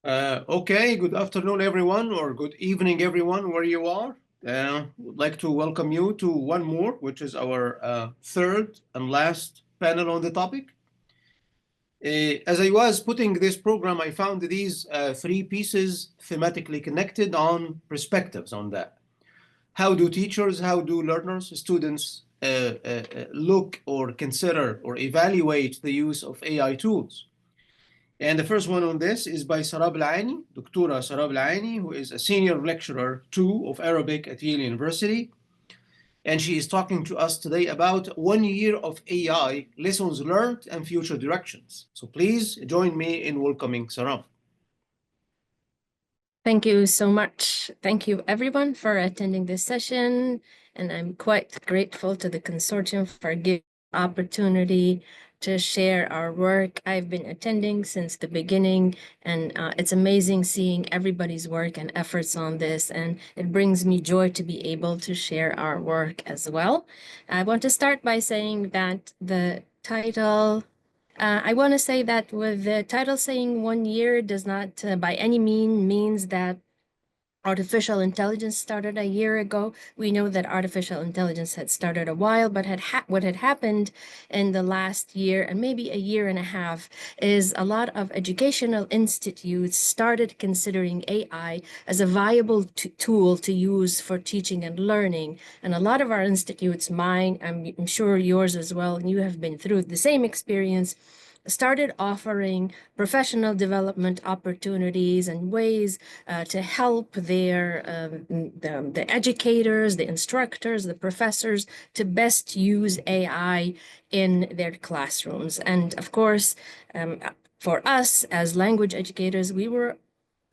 Okay, good afternoon, everyone, or good evening, everyone, where you are. Would like to welcome you to one more, which is our third and last panel on the topic. As I was putting this program, I found these three pieces thematically connected on perspectives on that. How do teachers, how do learners, students look or consider or evaluate the use of AI tools? And the first one on this is by Sarab Al Ani, Doctora Sarab Al Ani, who is a senior lecturer 2 of Arabic at Yale University. And she is talking to us today about 1 year of AI, lessons learned and future directions. So please join me in welcoming Sarab. Thank you so much. Thank you everyone for attending this session. And I'm quite grateful to the Consortium for giving the opportunity to share our work. I've been attending since the beginning, and it's amazing seeing everybody's work and efforts on this. And it brings me joy to be able to share our work as well. I want to start by saying that the title I want to say that with the title saying 1 year does not by any means that artificial intelligence started a year ago. We know that artificial intelligence had started a while, but what had happened in the last year and maybe a year and a half is a lot of educational institutes started considering AI as a viable tool to use for teaching and learning. And a lot of our institutes, mine, I'm sure yours as well, and you have been through the same experience, started offering professional development opportunities and ways to help the educators, the instructors, the professors to best use AI in their classrooms. And of course, for us as language educators, we were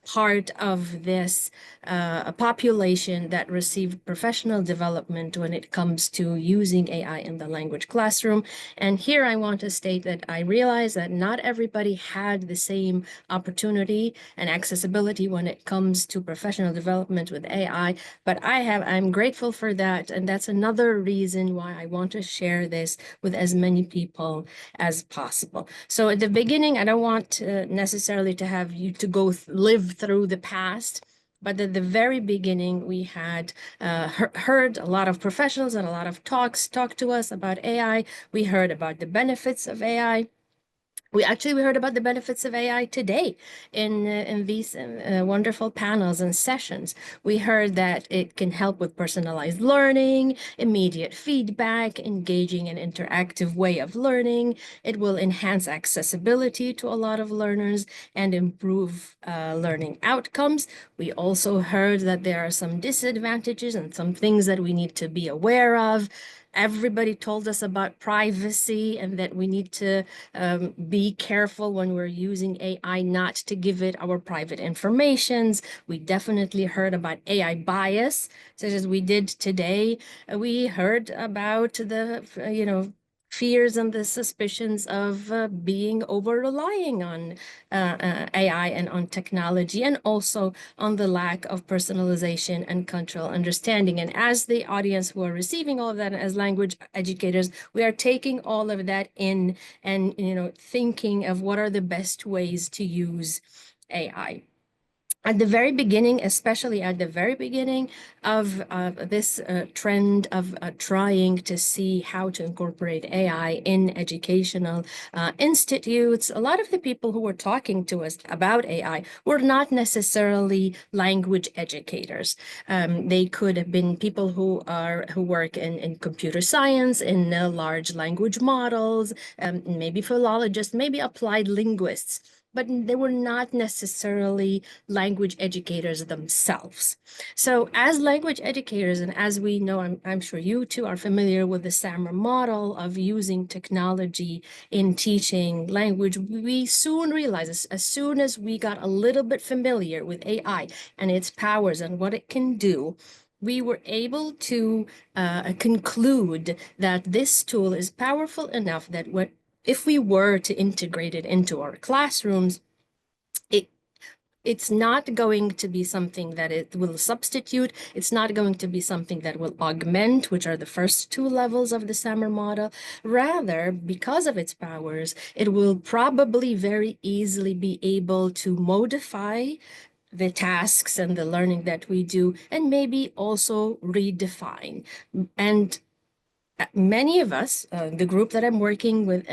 part of this a population that received professional development when it comes to using AI in the language classroom. And here I want to state that I realize that not everybody had the same opportunity and accessibility when it comes to professional development with AI, but I'm grateful for that. And that's another reason why I want to share this with as many people as possible. So at the beginning, I don't want necessarily to have you to go live through the past, but at the very beginning, we had heard a lot of professionals and a lot of talk to us about AI. We heard about the benefits of AI. We heard about the benefits of AI today in these wonderful panels and sessions. We heard that it can help with personalized learning, immediate feedback, engaging and interactive way of learning. It will enhance accessibility to a lot of learners and improve learning outcomes. We also heard that there are some disadvantages and some things that we need to be aware of. Everybody told us about privacy and that we need to be careful when we're using AI not to give it our private informations. We definitely heard about AI bias, such as we did today. We heard about the, fears and the suspicions of being over-relying on AI and on technology, and also on the lack of personalization and cultural understanding. And as the audience who are receiving all of that as language educators, we are taking all of that in and thinking of what are the best ways to use AI. At the very beginning, especially at the very beginning of this trend of trying to see how to incorporate AI in educational institutes, a lot of the people who were talking to us about AI were not necessarily language educators. They could have been people who work in computer science, in large language models, maybe philologists, maybe applied linguists, but they were not necessarily language educators themselves. So as language educators, and as we know, I'm sure you too are familiar with the SAMR model of using technology in teaching language, we soon realized, as soon as we got a little bit familiar with AI and its powers and what it can do, we were able to conclude that this tool is powerful enough that if we were to integrate it into our classrooms, It's not going to be something that it will substitute. It's not going to be something that will augment, which are the first two levels of the SAMR model. Rather, because of its powers, it will probably very easily be able to modify the tasks and the learning that we do, and maybe also redefine. And many of us, the group that I'm working with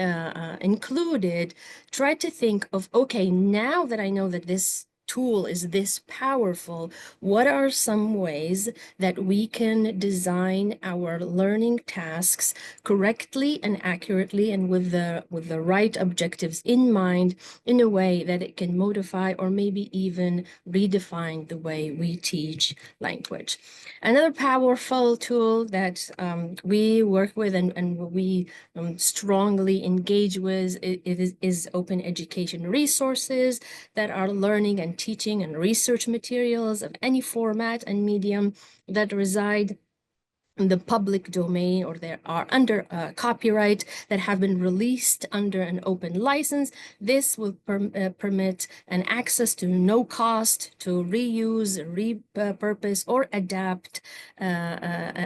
included, try to think of, okay, now that I know that this tool is this powerful, what are some ways that we can design our learning tasks correctly and accurately and with the right objectives in mind, in a way that it can modify or maybe even redefine the way we teach language. Another powerful tool that we work with and we strongly engage with is open education resources that are learning and teaching and research materials of any format and medium that reside in the public domain, or they are under copyright, that have been released under an open license. This will permit an access to no cost to reuse, repurpose, or adapt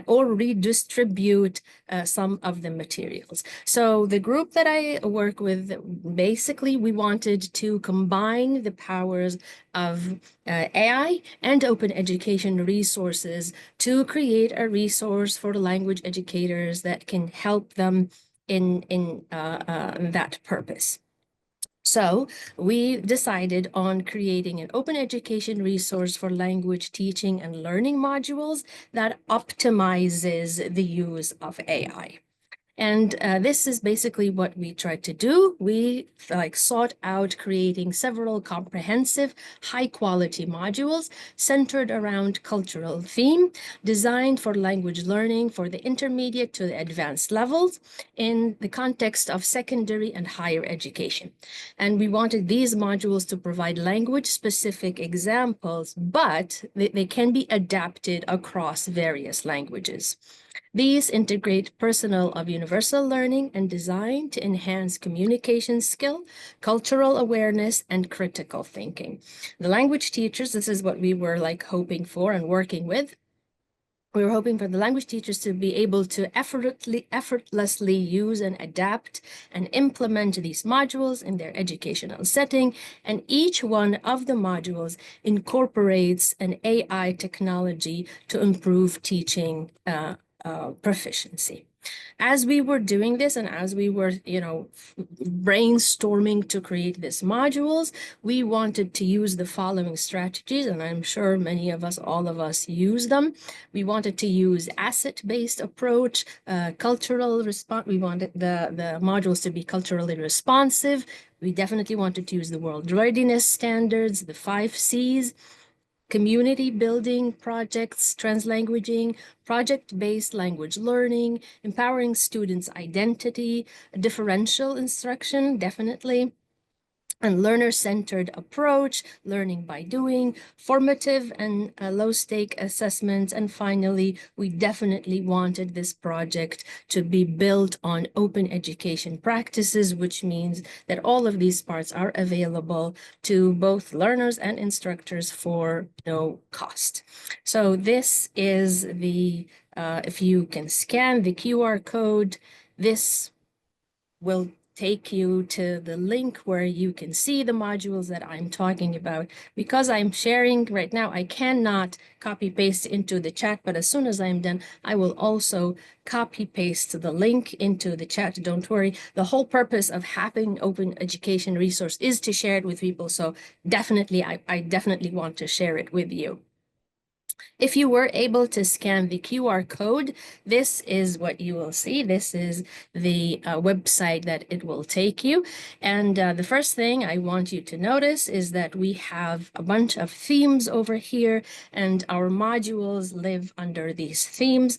or redistribute some of the materials. So the group that I work with, basically, we wanted to combine the powers of AI and open education resources to create a resource for language educators that can help them in that purpose. So we decided on creating an open education resource for language teaching and learning modules that optimizes the use of AI. And this is basically what we tried to do. We sought out creating several comprehensive, high-quality modules centered around cultural theme, designed for language learning for the intermediate to the advanced levels in the context of secondary and higher education. And we wanted these modules to provide language-specific examples, but they can be adapted across various languages. These integrate personal of universal learning and design to enhance communication skill, cultural awareness, and critical thinking. The language teachers, this is what we were hoping for and working with. We were hoping for the language teachers to be able to effortlessly use and adapt and implement these modules in their educational setting. And each one of the modules incorporates an AI technology to improve teaching proficiency. As we were doing this and as we were, brainstorming to create these modules, we wanted to use the following strategies, and I'm sure many of us, all of us, use them. We wanted to use asset-based approach, cultural response. We wanted the modules to be culturally responsive. We definitely wanted to use the world readiness standards, the 5 Cs, community building projects, translanguaging, project-based language learning, empowering students' identity, differential instruction, definitely, and learner-centered approach, learning by doing, formative and low-stake assessments. And finally, we definitely wanted this project to be built on open education practices, which means that all of these parts are available to both learners and instructors for no cost. So this is the, if you can scan the QR code, this will take you to the link where you can see the modules that I'm talking about. Because I'm sharing right now, I cannot copy paste into the chat, but as soon as I'm done, I will also copy paste the link into the chat. Don't worry. The whole purpose of having open education resource is to share it with people. So definitely, I definitely want to share it with you. If you were able to scan the QR code, this is what you will see. This is the website that it will take you. And the first thing I want you to notice is that we have a bunch of themes over here, and our modules live under these themes.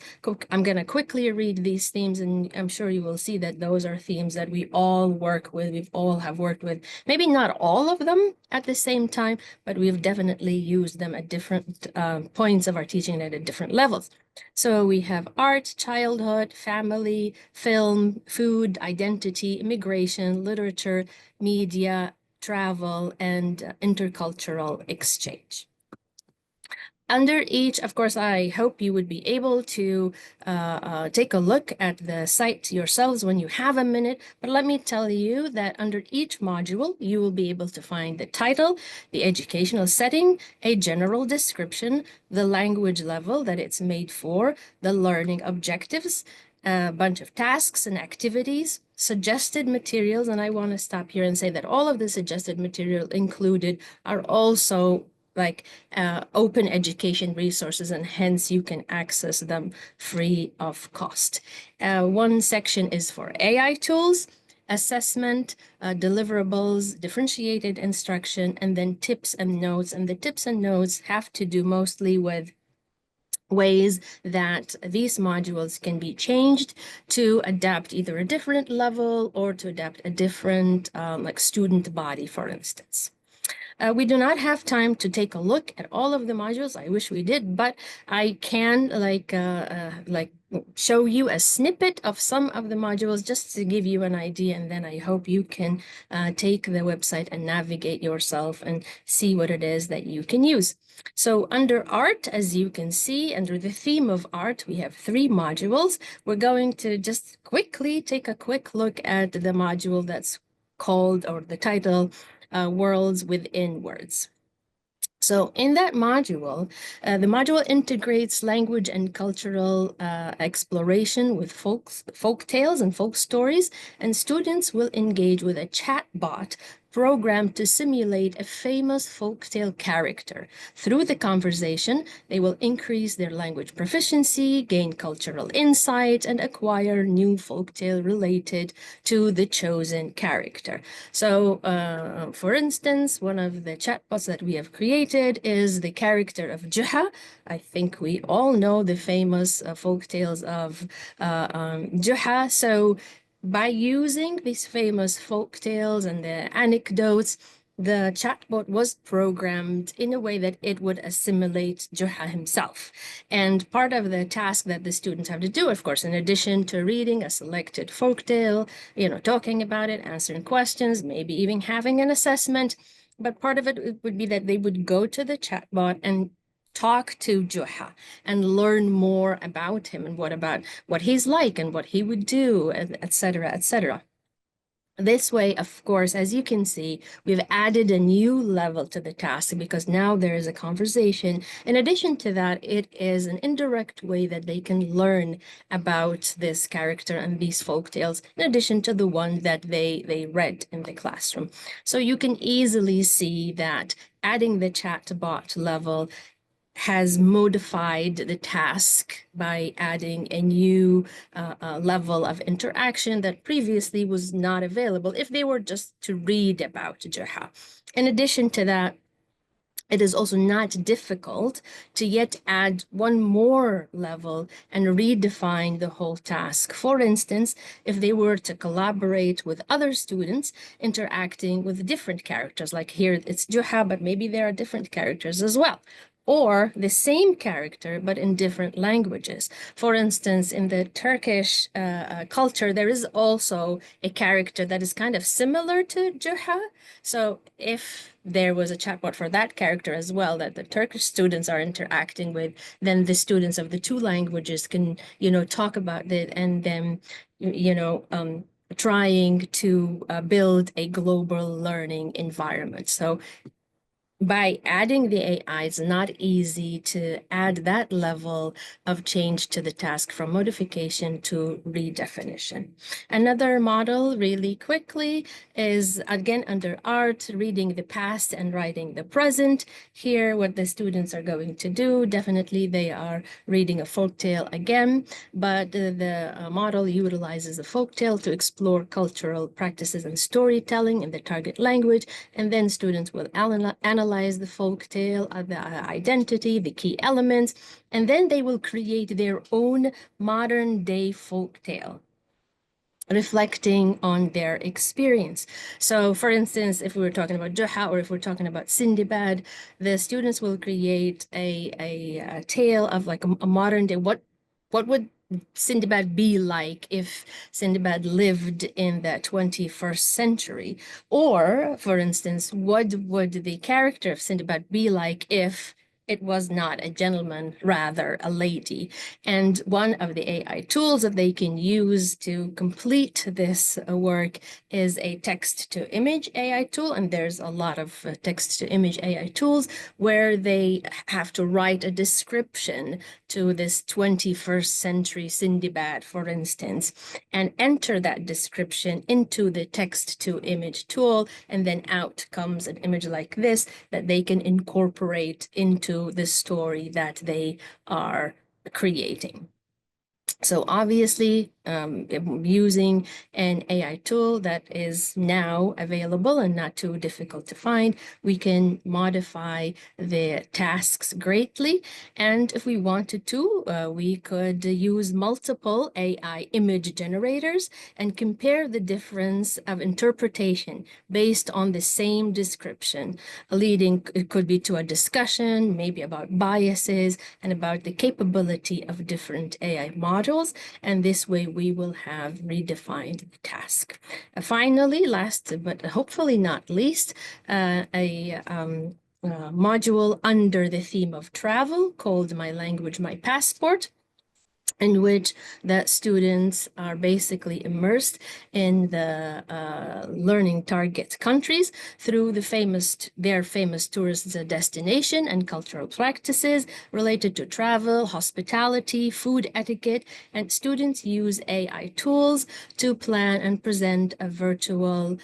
I'm going to quickly read these themes, and I'm sure you will see that those are themes that we all work with. We've all have worked with, maybe not all of them at the same time, but we've definitely used them at different points of our teaching at different levels. So we have art, childhood, family, film, food, identity, immigration, literature, media, travel, and intercultural exchange. Under each, of course, I hope you would be able to take a look at the site yourselves when you have a minute. But let me tell you that under each module, you will be able to find the title, the educational setting, a general description, the language level that it's made for, the learning objectives, a bunch of tasks and activities, suggested materials. And I want to stop here and say that all of the suggested material included are also like open education resources, and hence you can access them free of cost. One section is for AI tools, assessment, deliverables, differentiated instruction, and then tips and notes. And the tips and notes have to do mostly with ways that these modules can be changed to adapt either a different level or to adapt a different like student body, for instance. We do not have time to take a look at all of the modules. I wish we did, but I can like show you a snippet of some of the modules just to give you an idea, and then I hope you can take the website and navigate yourself and see what it is that you can use. So under art, as you can see, under the theme of art, we have 3 modules. We're going to just quickly take a quick look at the module that's called, or the title, Worlds Within Words. So in that module, the module integrates language and cultural exploration with folk tales and folk stories, and students will engage with a chatbot programmed to simulate a famous folktale character. Through the conversation, they will increase their language proficiency, gain cultural insight, and acquire new folktale related to the chosen character. So, for instance, one of the chatbots that we have created is the character of Juha. I think we all know the famous folktales of Juha. So, by using these famous folk tales and the anecdotes, the chatbot was programmed in a way that it would assimilate Juha himself. And part of the task that the students have to do, of course, in addition to reading a selected folk tale, talking about it, answering questions, maybe even having an assessment, but part of it would be that they would go to the chatbot and talk to Juha and learn more about him and what he's like and what he would do, etc., etc. This way, of course, as you can see, we've added a new level to the task because now there is a conversation. In addition to that, it is an indirect way that they can learn about this character and these folk tales, in addition to the one that they read in the classroom. So you can easily see that adding the chatbot level has modified the task by adding a new level of interaction that previously was not available if they were just to read about Juha. In addition to that, it is also not difficult to yet add one more level and redefine the whole task. For instance, if they were to collaborate with other students interacting with different characters, like here it's Juha, but maybe there are different characters as well, or the same character but in different languages. For instance, in the Turkish culture, there is also a character that is kind of similar to Juha. So if there was a chatbot for that character as well that the Turkish students are interacting with, then the students of the 2 languages can, talk about it and then, trying to build a global learning environment. So by adding the AI, it's not easy to add that level of change to the task from modification to redefinition. Another model, really quickly, is again under art, reading the past and writing the present. Here, what the students are going to do, definitely they are reading a folktale again, but the model utilizes a folktale to explore cultural practices and storytelling in the target language, and then students will analyze the folk tale, the identity, the key elements, and then they will create their own modern day folk tale reflecting on their experience. So for instance, if we were talking about Juha or if we're talking about Sindibad, the students will create a tale of like a modern day, what would Sindbad be like if Sindbad lived in the 21st century? Or, for instance, what would the character of Sindbad be like if it was not a gentleman, rather a lady? And one of the AI tools that they can use to complete this work is a text-to-image AI tool. And there's a lot of text-to-image AI tools where they have to write a description to this 21st century Sindbad, for instance, and enter that description into the text-to-image tool, and then out comes an image like this that they can incorporate into the story that they are creating. So obviously, using an AI tool that is now available and not too difficult to find, we can modify the tasks greatly. And if we wanted to, we could use multiple AI image generators and compare the difference of interpretation based on the same description, leading, it could be to a discussion, maybe about biases and about the capability of different AI models. And this way we will have redefined the task. Finally, last but hopefully not least, a module under the theme of travel called My Language, My Passport, in which the students are basically immersed in the learning target countries through their famous tourist destination and cultural practices related to travel, hospitality, food etiquette, and students use AI tools to plan and present a virtual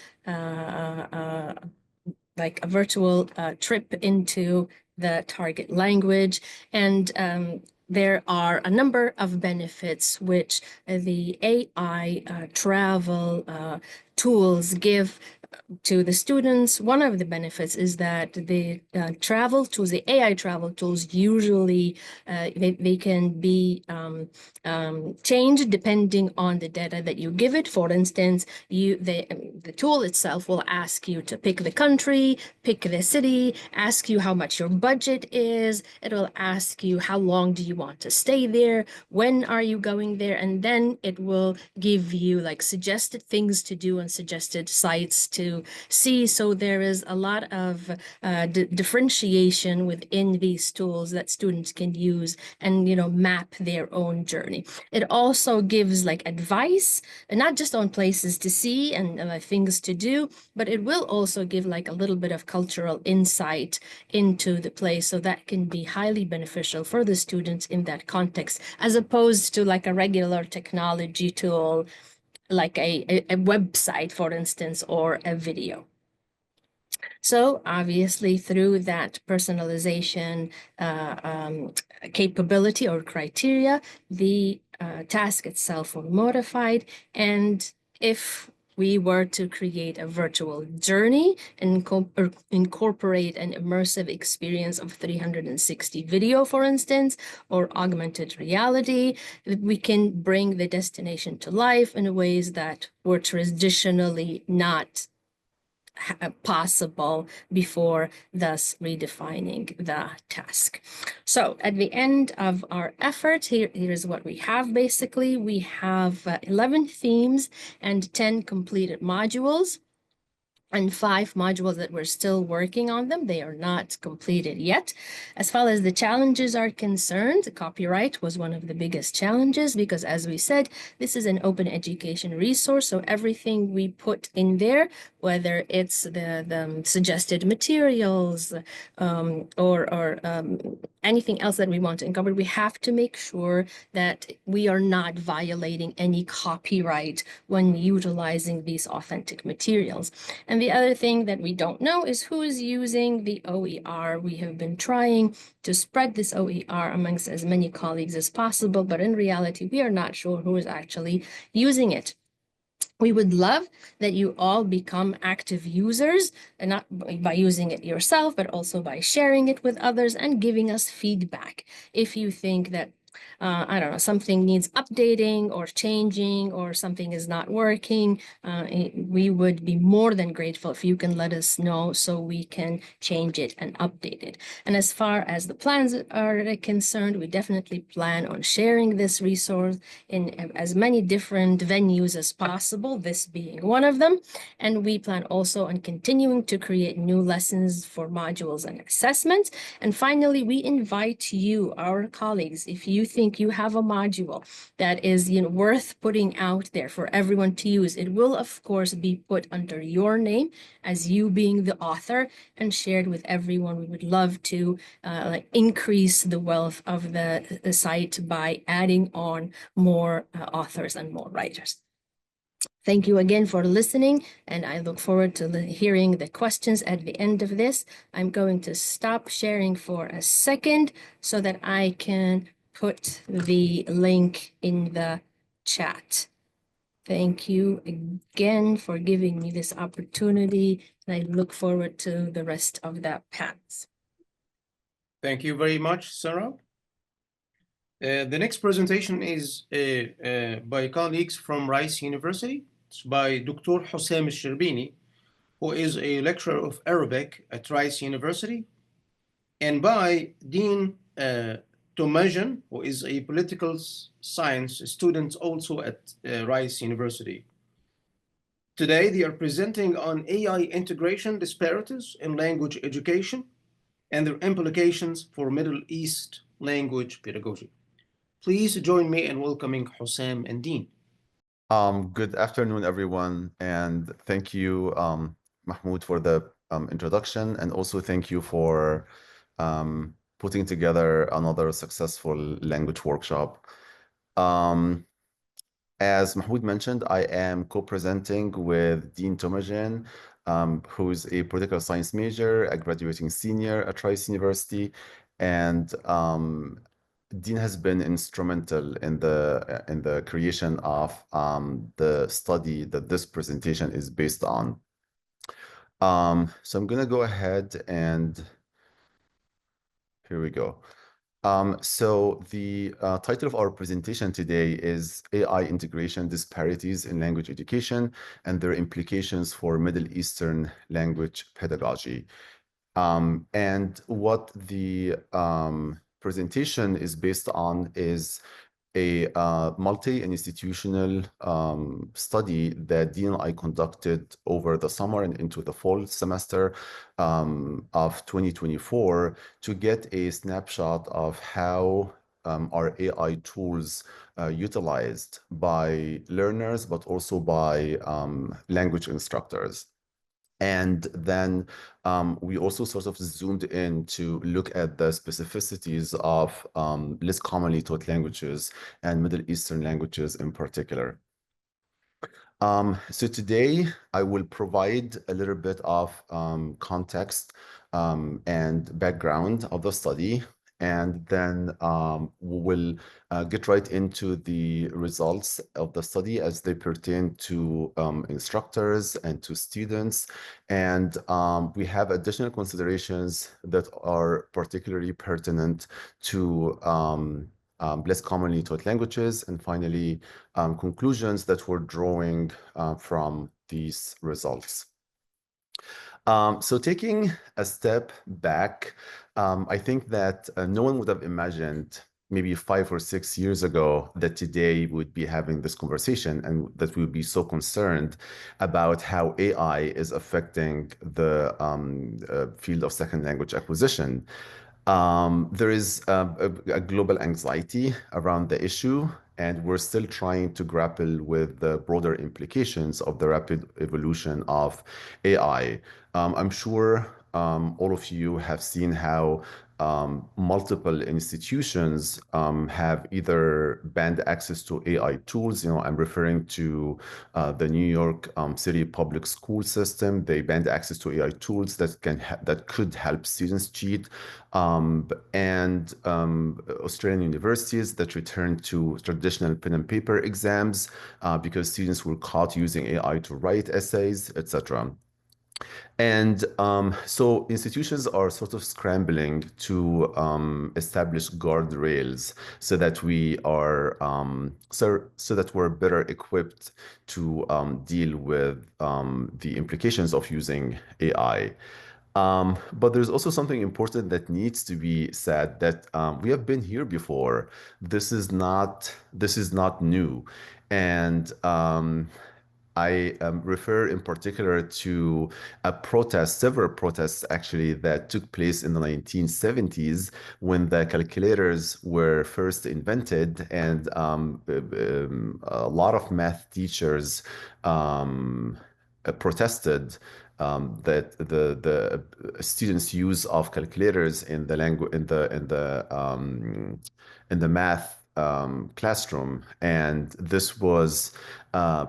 trip into the target language. And there are a number of benefits which the AI travel tools give to the students. One of the benefits is that the travel tools, the AI travel tools, usually they can be changed depending on the data that you give it. For instance, the tool itself will ask you to pick the country, pick the city, ask you how much your budget is. It will ask you how long do you want to stay there, when are you going there, and then it will give you like suggested things to do and suggested sites to see. So there is a lot of differentiation within these tools that students can use and, you know, map their own journey. It also gives like advice, not just on places to see and things to do, but it will also give like a little bit of cultural insight into the place. So that can be highly beneficial for the students in that context, as opposed to like a regular technology tool, like a website, for instance, or a video. So obviously through that personalization capability or criteria, the task itself will be modified. And if we were to create a virtual journey and incorporate an immersive experience of 360 video, for instance, or augmented reality, we can bring the destination to life in ways that were traditionally not possible before, thus redefining the task. So at the end of our effort, here's what we have basically. We have 11 themes and 10 completed modules, and 5 modules that we're still working on them. They are not completed yet. As far as the challenges are concerned, copyright was one of the biggest challenges because, as we said, this is an open education resource. So everything we put in there, whether it's the suggested materials or anything else that we want to incorporate, we have to make sure that we are not violating any copyright when utilizing these authentic materials. And the other thing that we don't know is who is using the OER. We have been trying to spread this OER amongst as many colleagues as possible, but in reality, we are not sure who is actually using it. We would love that you all become active users, and not by using it yourself, but also by sharing it with others and giving us feedback. If you think that I don't know, something needs updating or changing or something is not working, we would be more than grateful if you can let us know so we can change it and update it. And as far as the plans are concerned, we definitely plan on sharing this resource in as many different venues as possible, this being one of them. And we plan also on continuing to create new lessons for modules and assessments. And finally, we invite you, our colleagues, if you think you have a module that is worth putting out there for everyone to use, it will of course be put under your name as you being the author and shared with everyone. We would love to increase the wealth of the site by adding on more authors and more writers. Thank you again for listening, and I look forward to hearing the questions at the end of this. I'm going to stop sharing for a second so that I can put the link in the chat. Thank you again for giving me this opportunity, and I look forward to the rest of the panels. Thank you very much, Sarab. The next presentation is by colleagues from Rice University. It's by Dr. Hossam Elsherbiny, who is a lecturer of Arabic at Rice University, and by Dean Toumajian, who is a political science student also at Rice University. Today, they are presenting on AI integration disparities in language education and their implications for Middle East language pedagogy. Please join me in welcoming Hossam and Dean. Good afternoon, everyone, and thank you, Mahmoud, for the introduction, and also thank you for putting together another successful language workshop. As Mahmoud mentioned, I am co-presenting with Dean Toumajian, who's a political science major, a graduating senior at Rice University, and Dean has been instrumental in the creation of the study that this presentation is based on. So I'm going to go ahead and here we go. So the title of our presentation today is AI Integration Disparities in Language Education and Their Implications for Middle Eastern Language Pedagogy. And what the presentation is based on is a multi-institutional study that Dean and I conducted over the summer and into the fall semester of 2024 to get a snapshot of how our AI tools utilized by learners, but also by language instructors. And then we also sort of zoomed in to look at the specificities of less commonly taught languages and Middle Eastern languages in particular. So today I will provide a little bit of context and background of the study, and then we will get right into the results of the study as they pertain to instructors and to students. And we have additional considerations that are particularly pertinent to less commonly taught languages, and finally, conclusions that we're drawing from these results. So taking a step back, I think that no one would have imagined maybe 5 or 6 years ago that today we would be having this conversation and that we would be so concerned about how AI is affecting the field of second language acquisition. There is a global anxiety around the issue, and we're still trying to grapple with the broader implications of the rapid evolution of AI. I'm sure all of you have seen how multiple institutions have either banned access to AI tools. I'm referring to the New York City public school system. They banned access to AI tools that could help students cheat, and Australian universities that returned to traditional pen and paper exams because students were caught using AI to write essays, etc. And so institutions are sort of scrambling to establish guardrails so that we are so that we're better equipped to deal with the implications of using AI. But there's also something important that needs to be said that we have been here before. This is not new, and I refer in particular to several protests actually that took place in the 1970s when the calculators were first invented, and a lot of math teachers protested that the students' use of calculators in the language in the math classroom, and this was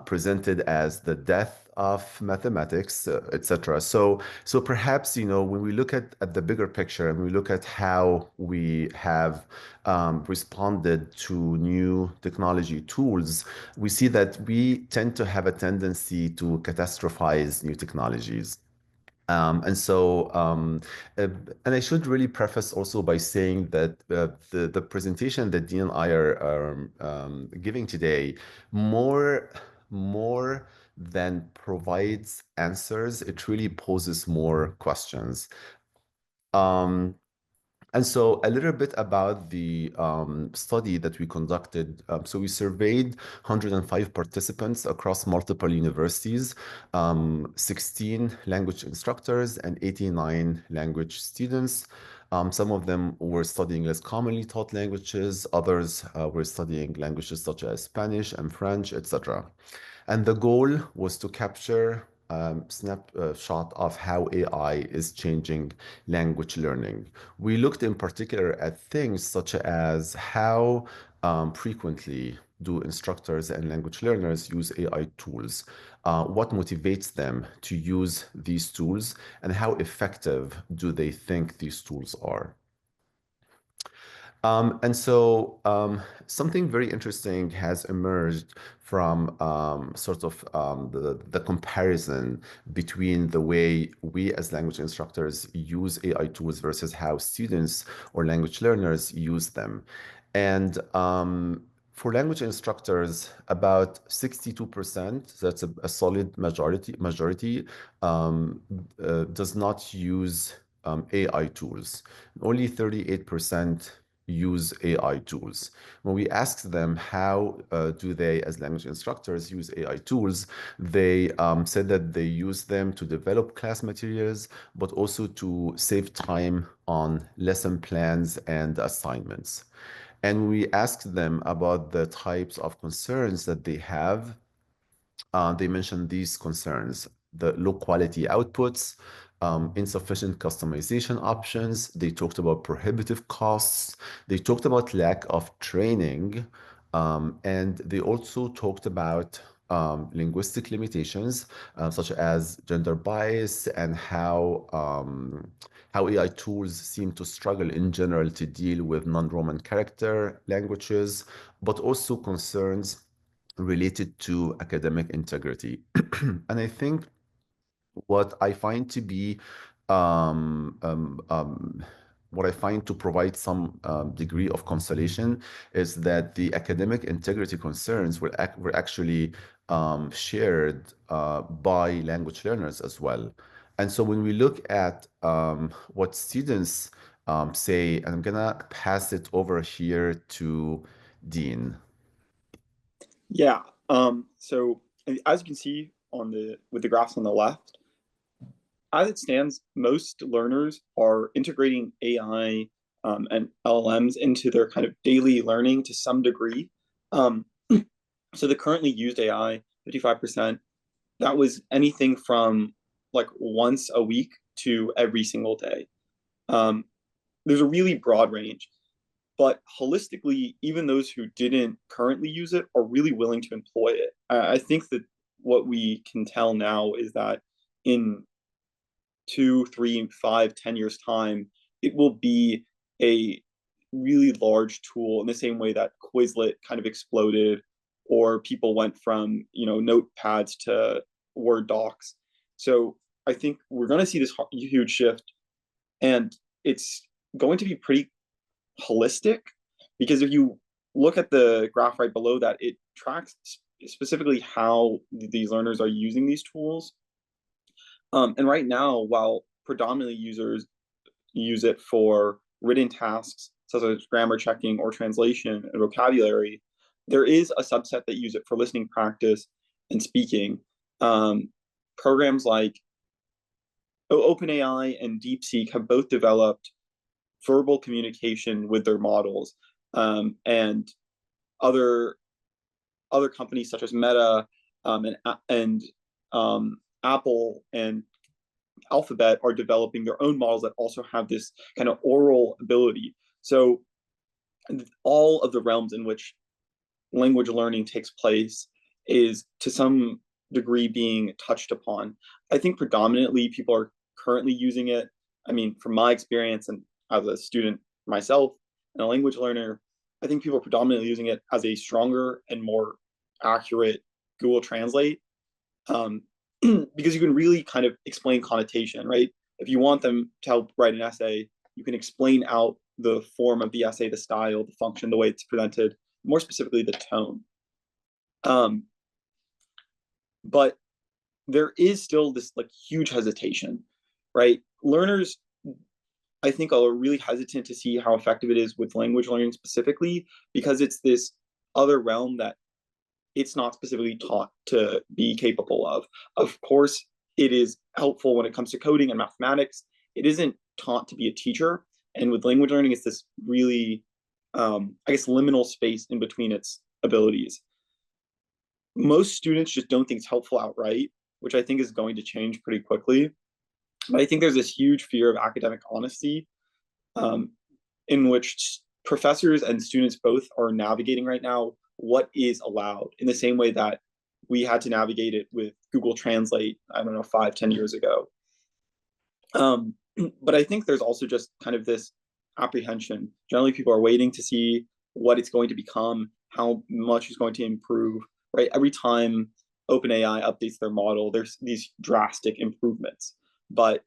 presented as the death of mathematics, etc. So perhaps, when we look at the bigger picture and we look at how we have responded to new technology tools, we see that we tend to have a tendency to catastrophize new technologies. And so, and I should really preface also by saying that the presentation that Dean and I are giving today, more than provides answers, it really poses more questions. Um, and so a little bit about the study that we conducted. So we surveyed 105 participants across multiple universities, 16 language instructors and 89 language students. Some of them were studying less commonly taught languages. Others were studying languages such as Spanish and French, etc. And the goal was to capture snapshot of how AI is changing language learning. We looked in particular at things such as how frequently do instructors and language learners use AI tools, what motivates them to use these tools, and how effective do they think these tools are. And so something very interesting has emerged from the comparison between the way we as language instructors use AI tools versus how students or language learners use them. And for language instructors, about 62%, that's a solid majority, does not use AI tools. Only 38% use AI tools. When we asked them how do they, as language instructors, use AI tools, they said that they use them to develop class materials, but also to save time on lesson plans and assignments. And we asked them about the types of concerns that they have. They mentioned these concerns: the low quality outputs, insufficient customization options. They talked about prohibitive costs. They talked about lack of training. And they also talked about linguistic limitations, such as gender bias, and how AI tools seem to struggle in general to deal with non-Roman character languages, but also concerns related to academic integrity. And I think what I find to be um, um, um, what I find to provide some degree of consolation is that the academic integrity concerns were actually shared by language learners as well. And so when we look at what students say, and I'm gonna pass it over here to Dean. Yeah. So as you can see with the graphs on the left, as it stands, most learners are integrating AI and LLMs into their kind of daily learning to some degree. So the currently used AI, 55%, that was anything from like once a week to every single day. There's a really broad range. But holistically, even those who didn't currently use it are really willing to employ it. I think that what we can tell now is that in 2, 3, 5, 10 years' time, it will be a really large tool in the same way that Quizlet kind of exploded, or people went from notepads to Word docs. So I think we're going to see this huge shift, and it's going to be pretty holistic, because if you look at the graph right below that, it tracks specifically how these learners are using these tools. And right now, while predominantly users use it for written tasks, such as grammar checking or translation and vocabulary, there is a subset that use it for listening practice and speaking. Programs like OpenAI and DeepSeek have both developed verbal communication with their models, and other companies such as Meta, and Apple and Alphabet are developing their own models that also have this kind of oral ability. So all of the realms in which language learning takes place is to some degree being touched upon. I think predominantly people are currently using it. I mean, from my experience and as a student myself and a language learner, I think people are predominantly using it as a stronger and more accurate Google Translate, because you can really kind of explain connotation, right? If you want them to help write an essay, you can explain out the form of the essay, the style, the function, the way it's presented, more specifically the tone. But there is still this like huge hesitation, right? Learners, I think, are really hesitant to see how effective it is with language learning specifically, because it's this other realm that it's not specifically taught to be capable of. Of course, it is helpful when it comes to coding and mathematics. It isn't taught to be a teacher. And with language learning, it's this really, I guess, liminal space in between its abilities. Most students just don't think it's helpful outright, which I think is going to change pretty quickly. But I think there's this huge fear of academic honesty, in which professors and students both are navigating right now what is allowed, in the same way that we had to navigate it with Google Translate, I don't know, 5-10 years ago. But I think there's also just kind of this apprehension. Generally, people are waiting to see what it's going to become, how much it's going to improve, right? Every time OpenAI updates their model, there's these drastic improvements. But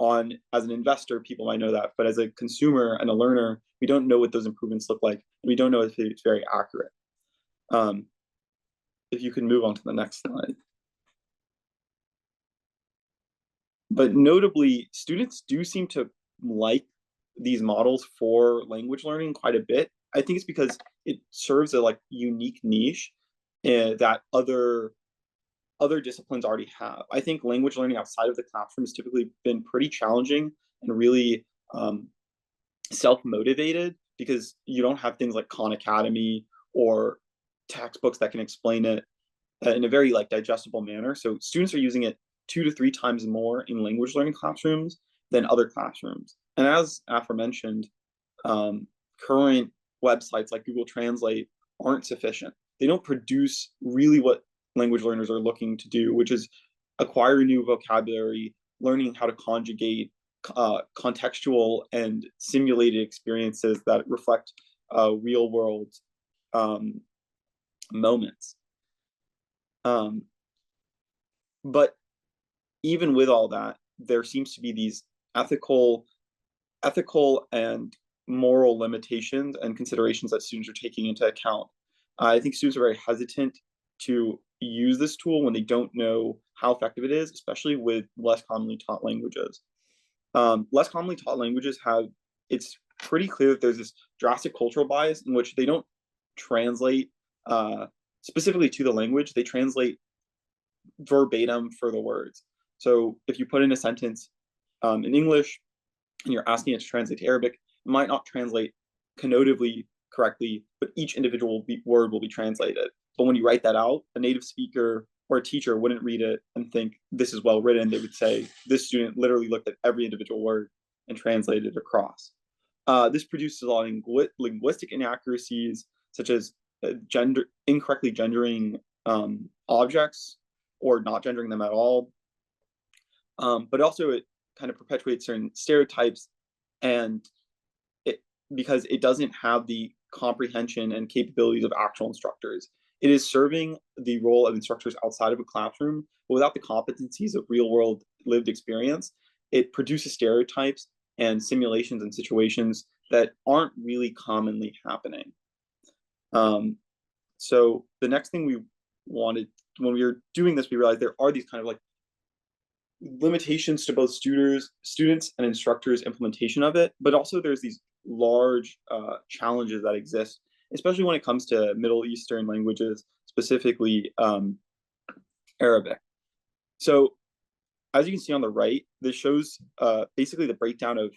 as an investor, people might know that. But as a consumer and a learner, we don't know what those improvements look like. We don't know if it's very accurate. If you can move on to the next slide. But notably, students do seem to like these models for language learning quite a bit. I think it's because it serves a like unique niche that other disciplines already have. I think language learning outside of the classroom has typically been pretty challenging and really self-motivated, because you don't have things like Khan Academy or textbooks that can explain it in a very like digestible manner. So students are using it 2 to 3 times more in language learning classrooms than other classrooms. And as aforementioned, current websites like Google Translate aren't sufficient. They don't produce really what language learners are looking to do, which is acquire new vocabulary, learning how to conjugate contextual and simulated experiences that reflect real world moments. But even with all that, there seems to be these ethical and moral limitations and considerations that students are taking into account. I think students are very hesitant to use this tool when they don't know how effective it is, especially with less commonly taught languages. Less commonly taught languages it's pretty clear that there's this drastic cultural bias in which they don't translate specifically to the language, they translate verbatim for the words. So if you put in a sentence in English and you're asking it to translate to Arabic, it might not translate connotatively correctly, but each individual word will be translated. But when you write that out, a native speaker or a teacher wouldn't read it and think this is well written. They would say this student literally looked at every individual word and translated it across. This produces a lot of linguistic inaccuracies, such as incorrectly gendering objects or not gendering them at all. But also it kind of perpetuates certain stereotypes, and because it doesn't have the comprehension and capabilities of actual instructors. It is serving the role of instructors outside of a classroom, but without the competencies of real-world lived experience. It produces stereotypes and simulations and situations that aren't really commonly happening. So the next thing we wanted, when we were doing this, we realized there are these kind of like limitations to both students and instructors' implementation of it, but also there's these large challenges that exist, especially when it comes to Middle Eastern languages, specifically Arabic. So as you can see on the right, this shows basically the breakdown of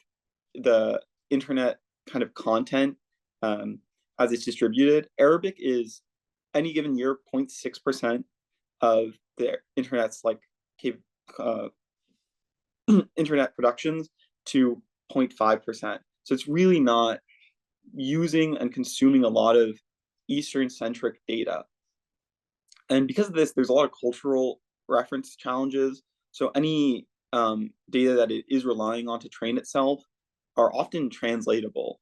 the internet kind of content as it's distributed. Arabic is any given year 0.6% of the internet's like internet productions to 0.5%. So it's really not using and consuming a lot of Eastern-centric data. And because of this, there's a lot of cultural reference challenges. So any data that it is relying on to train itself are often translatable.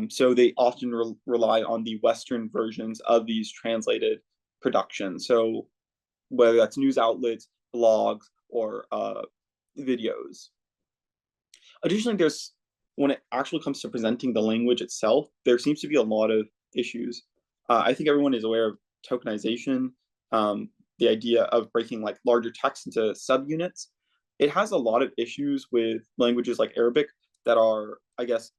So they often rely on the Western versions of these translated productions. So whether that's news outlets, blogs, or videos. Additionally, when it actually comes to presenting the language itself, there seems to be a lot of issues. I think everyone is aware of tokenization, the idea of breaking like larger text into subunits. It has a lot of issues with languages like Arabic that are, I guess,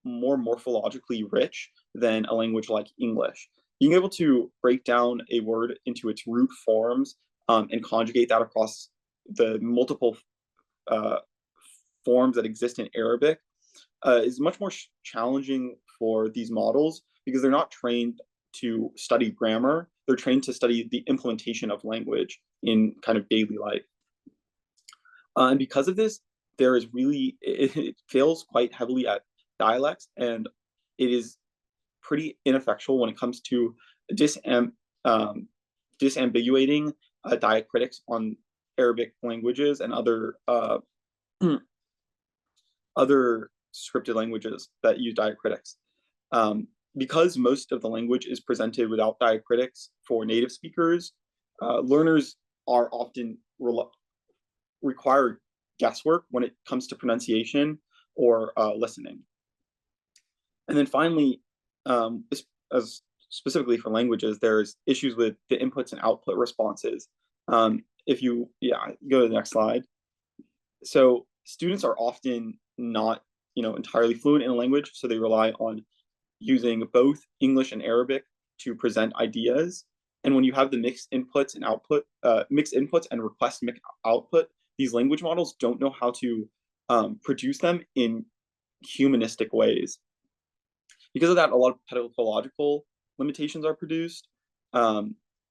more morphologically rich than a language like English. Being able to break down a word into its root forms and conjugate that across the multiple forms that exist in Arabic is much more challenging for these models because they're not trained to study grammar. They're trained to study the implementation of language in kind of daily life. And because of this, there is really, it fails quite heavily at dialects, and it is pretty ineffectual when it comes to disambiguating diacritics on Arabic languages and other other scripted languages that use diacritics. Because most of the language is presented without diacritics for native speakers, learners are often require guesswork when it comes to pronunciation or listening. And then finally, as specifically for languages, there's issues with the inputs and output responses. If you go to the next slide. So students are often not entirely fluent in a language, so they rely on using both English and Arabic to present ideas. And when you have the mixed inputs and output, mixed inputs and request mixed output, these language models don't know how to produce them in humanistic ways. Because of that, a lot of pedagogical limitations are produced.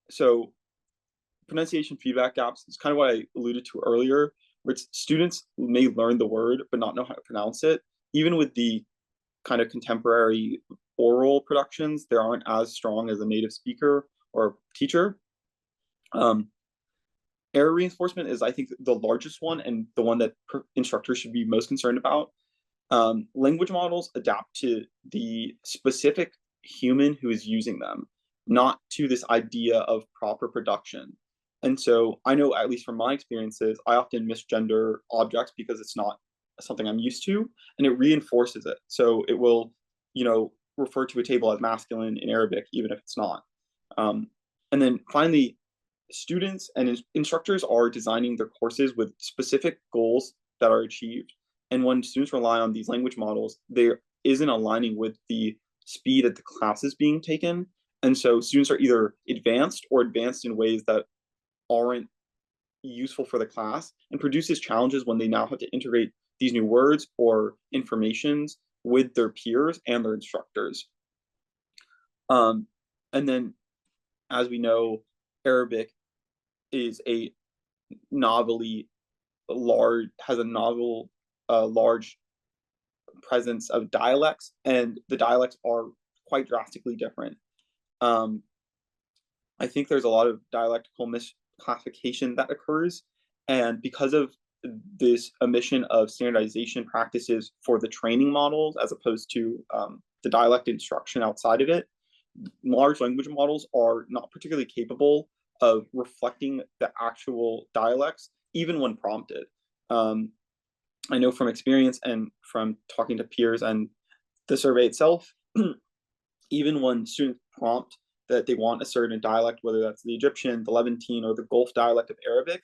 So pronunciation feedback gaps is kind of what I alluded to earlier, where students may learn the word but not know how to pronounce it. Even with the kind of contemporary oral productions, they aren't as strong as a native speaker or teacher. Error reinforcement is, I think, the largest one and the one that instructors should be most concerned about. Language models adapt to the specific human who is using them, not to this idea of proper production. And so I know, at least from my experiences, I often misgender objects because it's not something I'm used to, and it reinforces it. So it will, refer to a table as masculine in Arabic, even if it's not. And then finally, students and instructors are designing their courses with specific goals that are achieved. And when students rely on these language models, there isn't aligning with the speed that the class is being taken. And so students are either advanced or advanced in ways that aren't useful for the class, and produces challenges when they now have to integrate these new words or informations with their peers and their instructors. And then, as we know, Arabic is a novelly large, has a novel, large presence of dialects, and the dialects are quite drastically different. I think there's a lot of dialectical misclassification that occurs, and because of this omission of standardization practices for the training models as opposed to the dialect instruction outside of it, large language models are not particularly capable of reflecting the actual dialects, even when prompted. I know from experience and from talking to peers and the survey itself, even when students prompt that they want a certain dialect, whether that's the Egyptian, the Levantine, or the Gulf dialect of Arabic,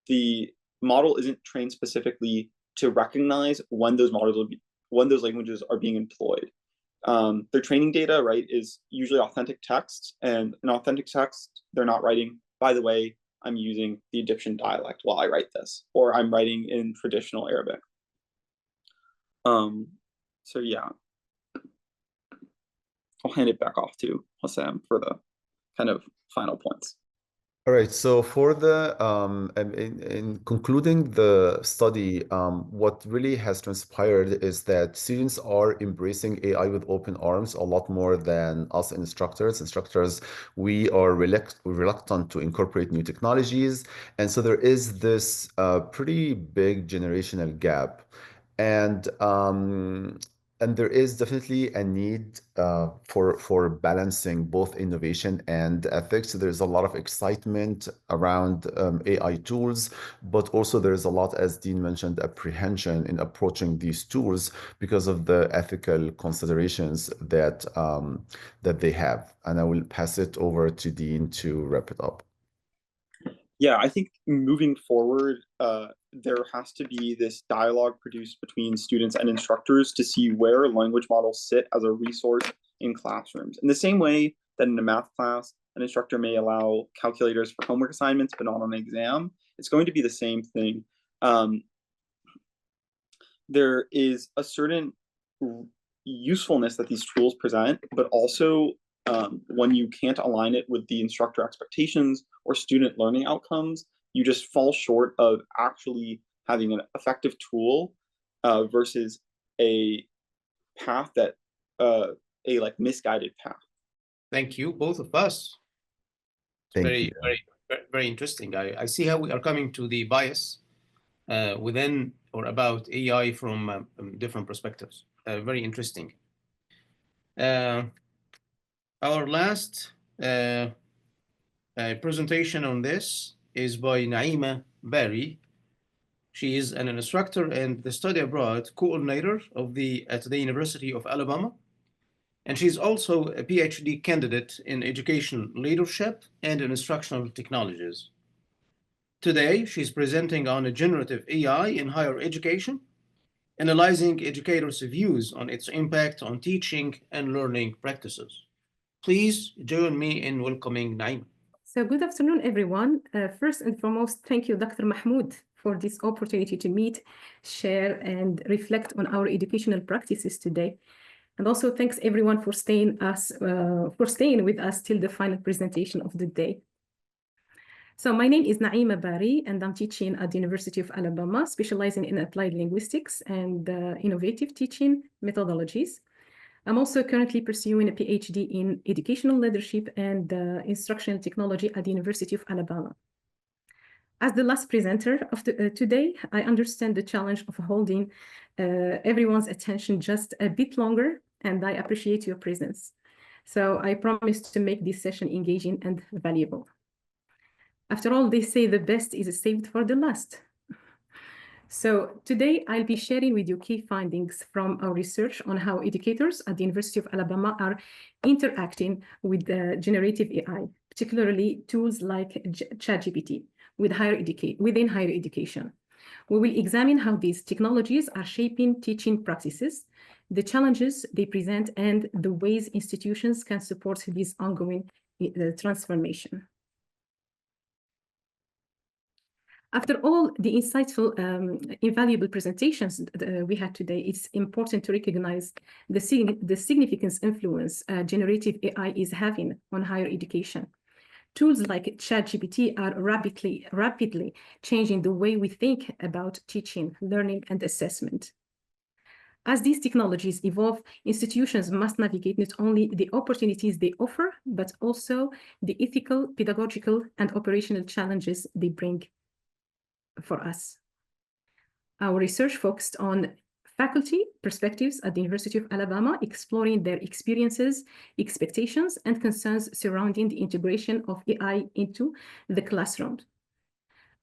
the model isn't trained specifically to recognize when those languages are being employed. Their training data, right, is usually authentic text, and in authentic text, they're not writing, by the way, I'm using the Egyptian dialect while I write this, or I'm writing in traditional Arabic. So yeah, I'll hand it back off to Hossam for the kind of final points. All right, so for the in concluding the study, what really has transpired is that students are embracing AI with open arms a lot more than us instructors. Instructors, we are reluctant to incorporate new technologies, and so there is this pretty big generational gap, and there is definitely a need for balancing both innovation and ethics. So there's a lot of excitement around AI tools, but also there's a lot, as Dean mentioned, apprehension in approaching these tools because of the ethical considerations that that they have. And I will pass it over to Dean to wrap it up. Yeah, I think moving forward, there has to be this dialogue produced between students and instructors to see where language models sit as a resource in classrooms. In the same way that in a math class, an instructor may allow calculators for homework assignments, but not on an exam, it's going to be the same thing. There is a certain usefulness that these tools present, but also when you can't align it with the instructor expectations or student learning outcomes, you just fall short of actually having an effective tool versus a path that a like misguided path. Thank you, both of us. Thank you. Very interesting. I see how we are coming to the bias within or about AI from different perspectives. Very interesting. Our last presentation on this is by Naima Bary. She is an instructor and the study abroad coordinator at the University of Alabama. And she's also a PhD candidate in education leadership and in instructional technologies. Today, she's presenting on a generative AI in higher education, analyzing educators' views on its impact on teaching and learning practices. Please join me in welcoming Naima. So good afternoon, everyone. First and foremost, thank you, Dr. Mahmoud, for this opportunity to meet, share, and reflect on our educational practices today. And also thanks everyone for staying with us till the final presentation of the day. So my name is Naima Bary, and I'm teaching at the University of Alabama, specializing in applied linguistics and innovative teaching methodologies. I'm also currently pursuing a PhD in educational leadership and instructional technology at the University of Alabama. As the last presenter of today, I understand the challenge of holding everyone's attention just a bit longer, and I appreciate your presence. So I promise to make this session engaging and valuable. After all, they say the best is saved for the last. So today I'll be sharing with you key findings from our research on how educators at the University of Alabama are interacting with generative AI, particularly tools like ChatGPT within higher education. We will examine how these technologies are shaping teaching practices, the challenges they present, and the ways institutions can support this ongoing transformation. After all the insightful, invaluable presentations we had today, it's important to recognize the significant influence generative AI is having on higher education. Tools like ChatGPT are rapidly changing the way we think about teaching, learning, and assessment. As these technologies evolve, institutions must navigate not only the opportunities they offer, but also the ethical, pedagogical, and operational challenges they bring for us. Our research focused on faculty, perspectives at the University of Alabama, exploring their experiences, expectations, and concerns surrounding the integration of AI into the classroom.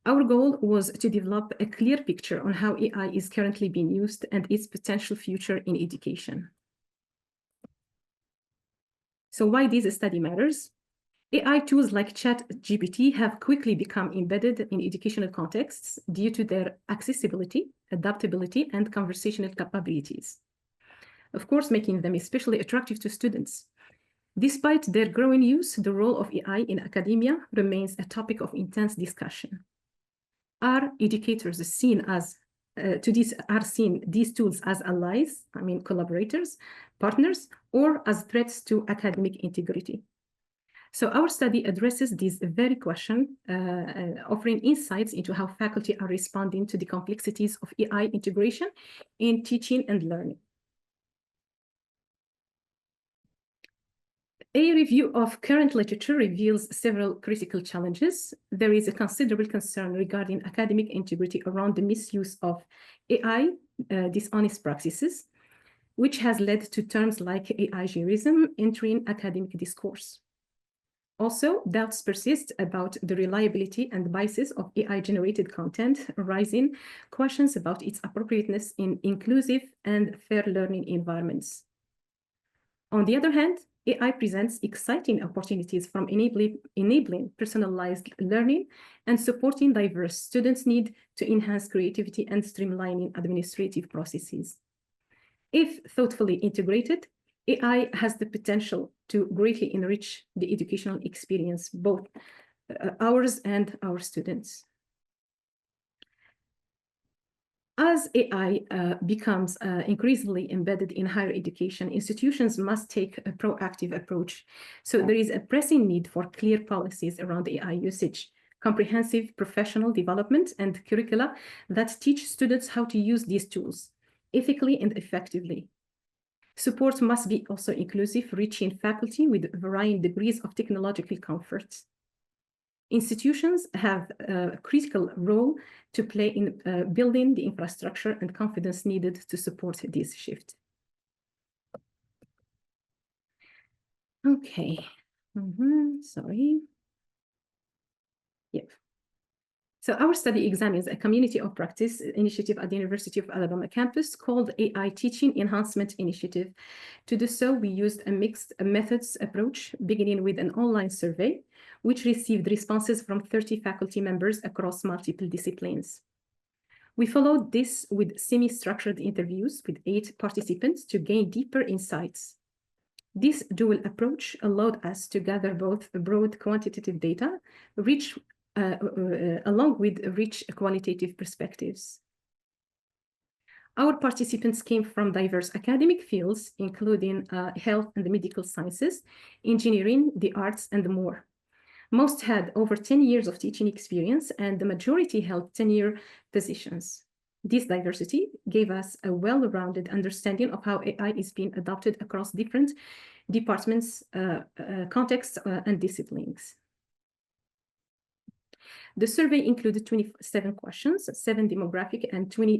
Our goal was to develop a clear picture on how AI is currently being used and its potential future in education. So why this study matters? AI tools like ChatGPT have quickly become embedded in educational contexts due to their accessibility, adaptability, and conversational capabilities, of course, making them especially attractive to students. Despite their growing use, the role of AI in academia remains a topic of intense discussion. Are educators seen these tools as allies, collaborators, partners, or as threats to academic integrity? So our study addresses this very question, offering insights into how faculty are responding to the complexities of AI integration in teaching and learning. A review of current literature reveals several critical challenges. There is a considerable concern regarding academic integrity around the misuse of AI, dishonest practices, which has led to terms like AIGerism entering academic discourse. Also, doubts persist about the reliability and biases of AI-generated content, raising questions about its appropriateness in inclusive and fair learning environments. On the other hand, AI presents exciting opportunities from enabling personalized learning and supporting diverse students' need to enhance creativity and streamlining administrative processes. If thoughtfully integrated, AI has the potential to greatly enrich the educational experience, both ours and our students. As AI becomes increasingly embedded in higher education, institutions must take a proactive approach. So there is a pressing need for clear policies around AI usage, comprehensive professional development, and curricula that teach students how to use these tools ethically and effectively. Support must be also inclusive, reaching faculty with varying degrees of technological comfort. Institutions have a critical role to play in building the infrastructure and confidence needed to support this shift. Okay, sorry. Yep. So our study examines a community of practice initiative at the University of Alabama campus called AI Teaching Enhancement Initiative. To do so, we used a mixed methods approach, beginning with an online survey, which received responses from 30 faculty members across multiple disciplines. We followed this with semi-structured interviews with 8 participants to gain deeper insights. This dual approach allowed us to gather both broad quantitative data, along with rich qualitative perspectives. Our participants came from diverse academic fields, including health and the medical sciences, engineering, the arts, and more. Most had over 10 years of teaching experience, and the majority held tenure positions. This diversity gave us a well-rounded understanding of how AI is being adopted across different departments, contexts, and disciplines. The survey included 27 questions, 7 demographic and 20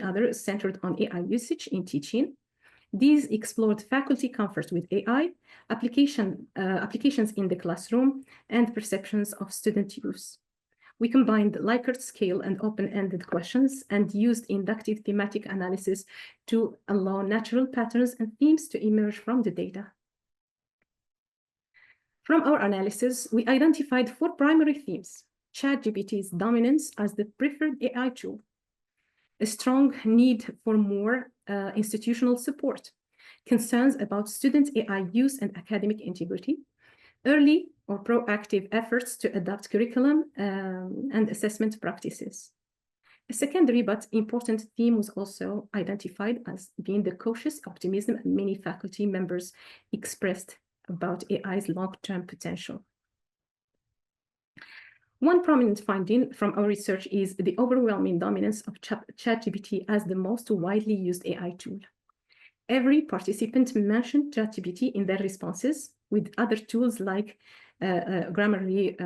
others centered on AI usage in teaching. These explored faculty comfort with AI, applications in the classroom, and perceptions of student use. We combined Likert scale and open-ended questions and used inductive thematic analysis to allow natural patterns and themes to emerge from the data. From our analysis, we identified 4 primary themes: ChatGPT's dominance as the preferred AI tool, a strong need for more institutional support, concerns about student AI use and academic integrity, early or proactive efforts to adapt curriculum and assessment practices. A secondary but important theme was also identified as being the cautious optimism many faculty members expressed about AI's long-term potential. One prominent finding from our research is the overwhelming dominance of ChatGPT as the most widely used AI tool. Every participant mentioned ChatGPT in their responses, with other tools like Grammarly,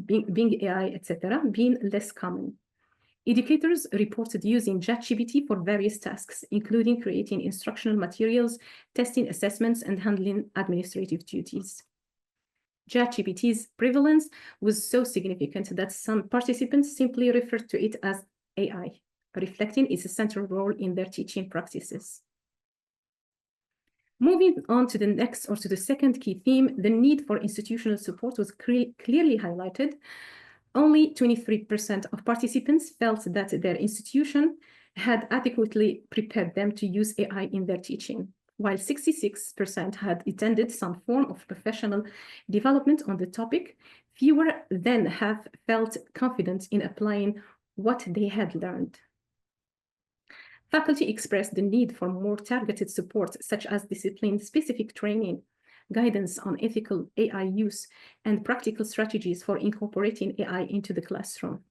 Bing AI, etc., being less common. Educators reported using ChatGPT for various tasks, including creating instructional materials, testing assessments, and handling administrative duties. ChatGPT's prevalence was so significant that some participants simply referred to it as AI, reflecting its central role in their teaching practices. Moving on to the second key theme, the need for institutional support was clearly highlighted. Only 23% of participants felt that their institution had adequately prepared them to use AI in their teaching, while 66% had attended some form of professional development on the topic. Fewer than half felt confident in applying what they had learned. Faculty expressed the need for more targeted support, such as discipline-specific training, guidance on ethical AI use, and practical strategies for incorporating AI into the classroom.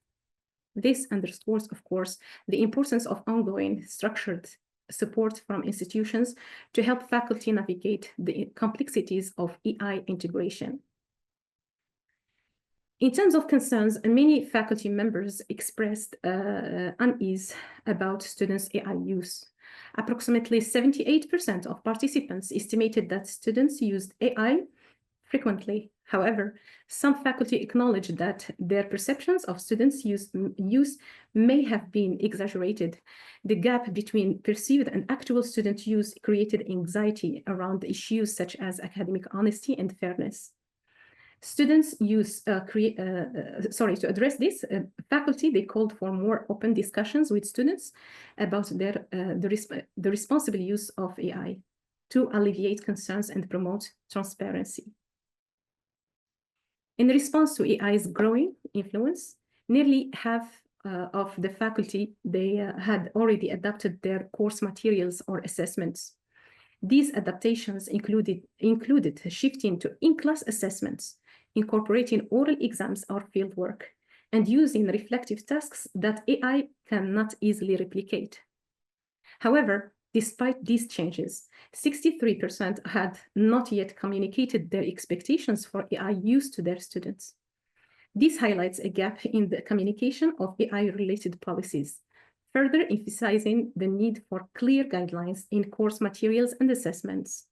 This underscores, of course, the importance of ongoing structured support from institutions to help faculty navigate the complexities of AI integration. In terms of concerns, many faculty members expressed unease about students' AI use. Approximately 78% of participants estimated that students used AI frequently. However, some faculty acknowledged that their perceptions of students' use may have been exaggerated. The gap between perceived and actual student use created anxiety around issues such as academic honesty and fairness. Students to address this, faculty, they called for more open discussions with students about the responsible use of AI to alleviate concerns and promote transparency. In response to AI's growing influence, nearly half of the faculty, they had already adapted their course materials or assessments. These adaptations included shifting to in-class assessments, incorporating oral exams or fieldwork, and using reflective tasks that AI cannot easily replicate. However, despite these changes, 63% had not yet communicated their expectations for AI use to their students. This highlights a gap in the communication of AI-related policies, further emphasizing the need for clear guidelines in course materials and assessments.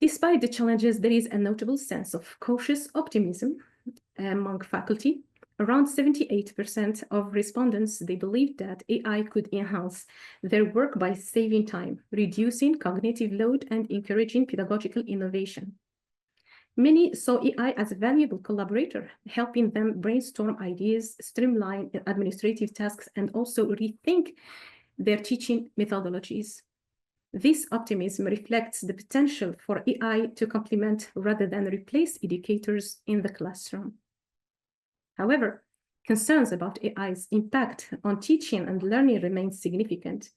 Despite the challenges, there is a notable sense of cautious optimism among faculty. Around 78% of respondents, they believed that AI could enhance their work by saving time, reducing cognitive load, and encouraging pedagogical innovation. Many saw AI as a valuable collaborator, helping them brainstorm ideas, streamline administrative tasks, and also rethink their teaching methodologies. This optimism reflects the potential for AI to complement rather than replace educators in the classroom. However, concerns about AI's impact on teaching and learning remain significant.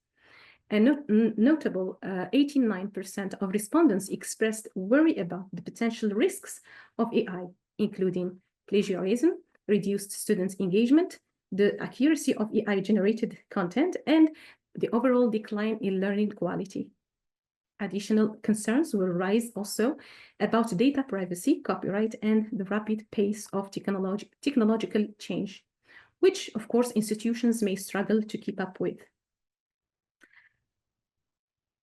A notable 89% of respondents expressed worry about the potential risks of AI, including plagiarism, reduced student engagement, the accuracy of AI-generated content, and the overall decline in learning quality. Additional concerns will rise also about data privacy, copyright, and the rapid pace of technological change, which, of course, institutions may struggle to keep up with.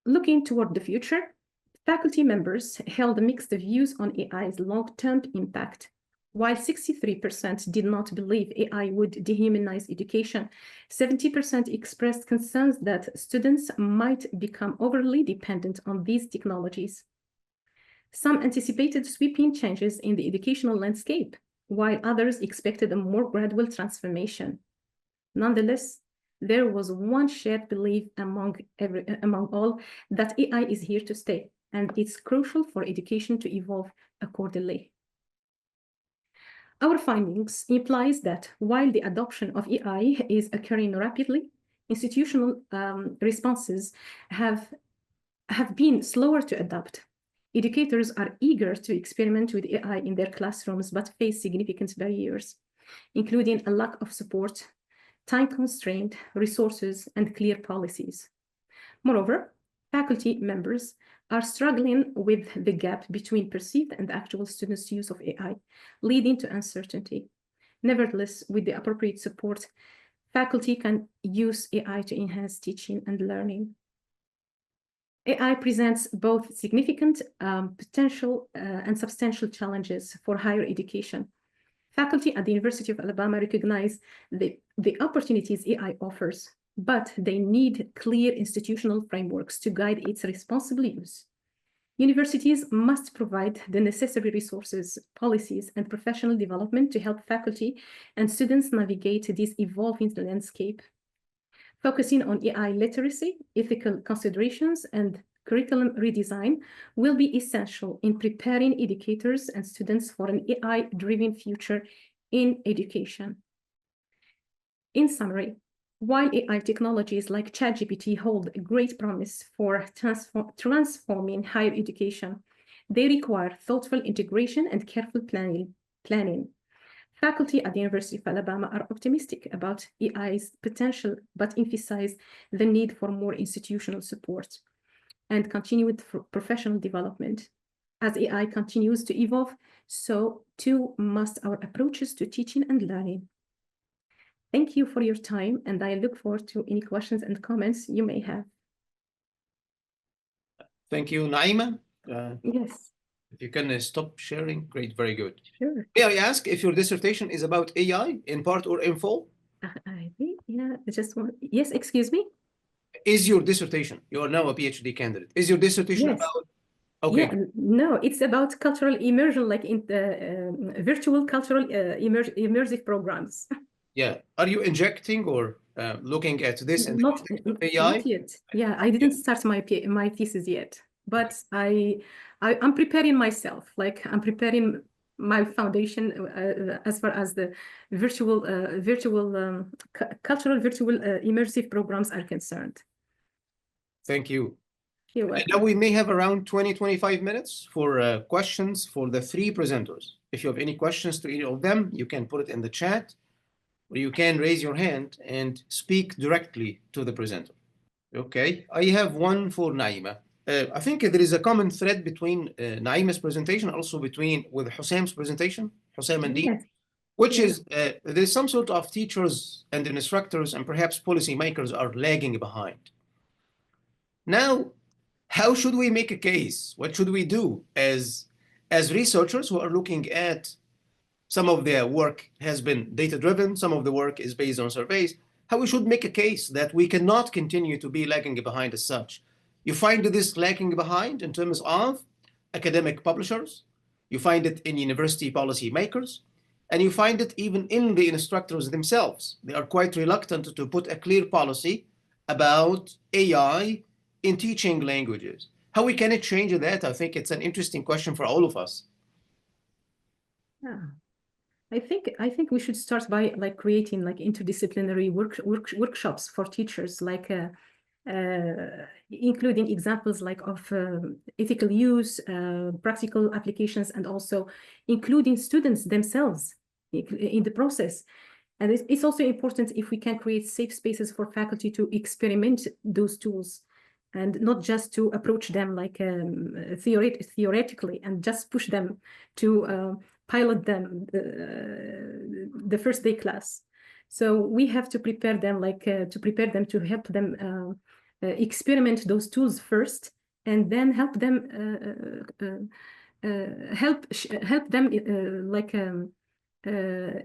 Looking toward the future, faculty members held mixed views on AI's long-term impact. While 63% did not believe AI would dehumanize education, 70% expressed concerns that students might become overly dependent on these technologies. Some anticipated sweeping changes in the educational landscape, while others expected a more gradual transformation. Nonetheless, there was one shared belief among all that AI is here to stay, and it's crucial for education to evolve accordingly. Our findings implies that while the adoption of AI is occurring rapidly, institutional responses have been slower to adapt. Educators are eager to experiment with AI in their classrooms, but face significant barriers, including a lack of support, time constraint, resources, and clear policies. Moreover, faculty members are struggling with the gap between perceived and actual students' use of AI, leading to uncertainty. Nevertheless, with the appropriate support, faculty can use AI to enhance teaching and learning. AI presents both significant potential and substantial challenges for higher education. Faculty at the University of Alabama recognize the opportunities AI offers, but they need clear institutional frameworks to guide its responsible use. Universities must provide the necessary resources, policies, and professional development to help faculty and students navigate this evolving landscape. Focusing on AI literacy, ethical considerations, and curriculum redesign will be essential in preparing educators and students for an AI-driven future in education. In summary, while AI technologies like ChatGPT hold great promise for transforming higher education, they require thoughtful integration and careful planning. Faculty at the University of Alabama are optimistic about AI's potential, but emphasize the need for more institutional support and continued professional development. As AI continues to evolve, so too must our approaches to teaching and learning. Thank you for your time, and I look forward to any questions and comments you may have. Thank you, Naima. Yes. If you can stop sharing, great, very good. Sure. May I ask if your dissertation is about AI in part or in full? I think, yeah, just one. Yes, excuse me? Is your dissertation, you are now a PhD candidate, is your dissertation Yes. about, okay. Yeah, no, it's about cultural immersion, like in the virtual cultural immersive programs. Yeah, are you injecting or looking at this in the Not, context of AI? not yet. Yeah, I didn't start my thesis yet, but I'm preparing myself. Like I'm preparing my foundation as far as the cultural virtual immersive programs are concerned. Thank you. You're And welcome. now we may have around 20-25 minutes for questions for the three presenters. If you have any questions to any of them, you can put it in the chat, or you can raise your hand and speak directly to the presenter. Okay, I have one for Naima. I think there is a common thread between Naima's presentation, also with Hossam's presentation, Hossam and Dean, Yes. which Yeah. is there's some sort of teachers and instructors and perhaps policymakers are lagging behind. Now, how should we make a case? What should we do as researchers who are looking at some of their work has been data-driven, some of the work is based on surveys, how we should make a case that we cannot continue to be lagging behind as such? You find this lagging behind in terms of academic publishers, you find it in university policy makers, and you find it even in the instructors themselves. They are quite reluctant to put a clear policy about AI in teaching languages. How we can change that? I think it's an interesting question for all of us. Yeah. I think we should start by like creating like interdisciplinary workshops for teachers, like including examples like of ethical use, practical applications, and also including students themselves in the process. And it's also important if we can create safe spaces for faculty to experiment those tools and not just to approach them like theoretically and just push them to pilot them the first day class. So we have to prepare them to help them experiment those tools first, and then help them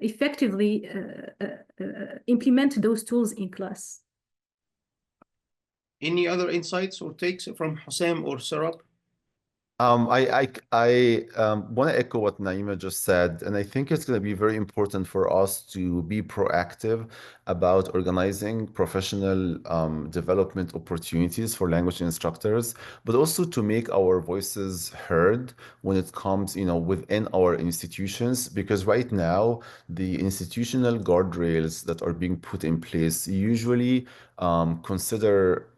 effectively implement those tools in class. Any other insights or takes from Hossam or Sarab? I want to echo what Naima just said, and I think it's going to be very important for us to be proactive about organizing professional development opportunities for language instructors, but also to make our voices heard when it comes, within our institutions, because right now the institutional guardrails that are being put in place usually consider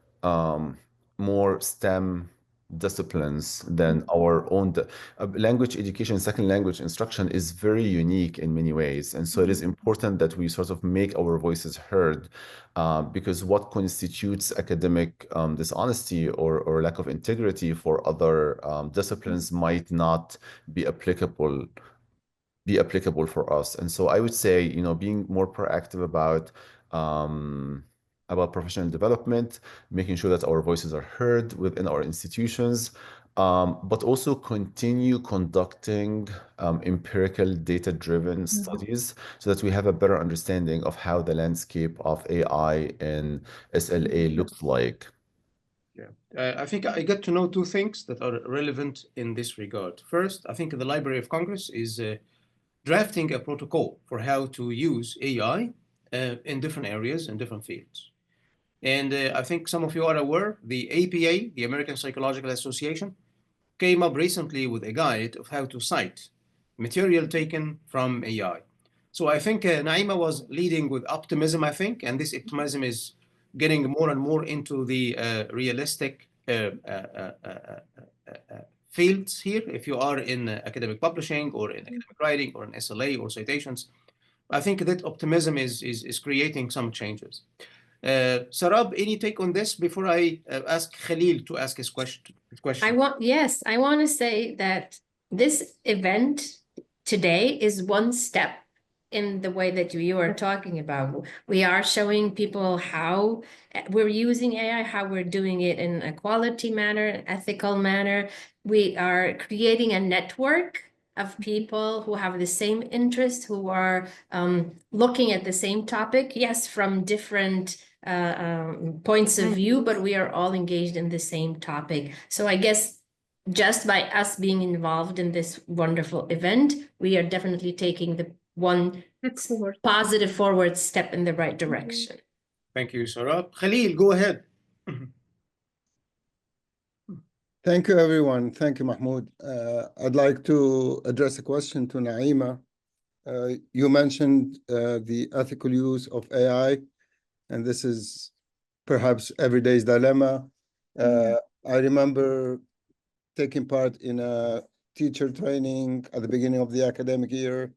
more STEM disciplines than our own. Language education, second language instruction is very unique in many ways. And so it is important that we sort of make our voices heard, because what constitutes academic dishonesty or lack of integrity for other disciplines might not be applicable be applicable for us. And so I would say, being more proactive about professional development, making sure that our voices are heard within our institutions, but also continue conducting empirical data-driven studies so that we have a better understanding of how the landscape of AI and SLA looks like. Yeah, I think I got to know two things that are relevant in this regard. First, I think the Library of Congress is drafting a protocol for how to use AI in different areas and different fields. And I think some of you are aware, the APA, the American Psychological Association, came up recently with a guide of how to cite material taken from AI. So I think Naima was leading with optimism, I think, and this optimism is getting more and more into the realistic fields here. If you are in academic publishing or in academic writing or in SLA or citations, I think that optimism is creating some changes. Sarab, any take on this before I ask Khalil to ask his question? I want to say that this event today is one step in the way that you are talking about. We are showing people how we're using AI, how we're doing it in a quality manner, an ethical manner. We are creating a network of people who have the same interest, who are looking at the same topic, yes, from different points of view, but we are all engaged in the same topic. So I guess just by us being involved in this wonderful event, we are definitely taking the one positive forward step in the right direction. Thank you, Sarab. Khalil, go ahead. Thank you, everyone. Thank you, Mahmoud. I'd like to address a question to Naima. You mentioned the ethical use of AI, and this is perhaps everyday's dilemma. I remember taking part in a teacher training at the beginning of the academic year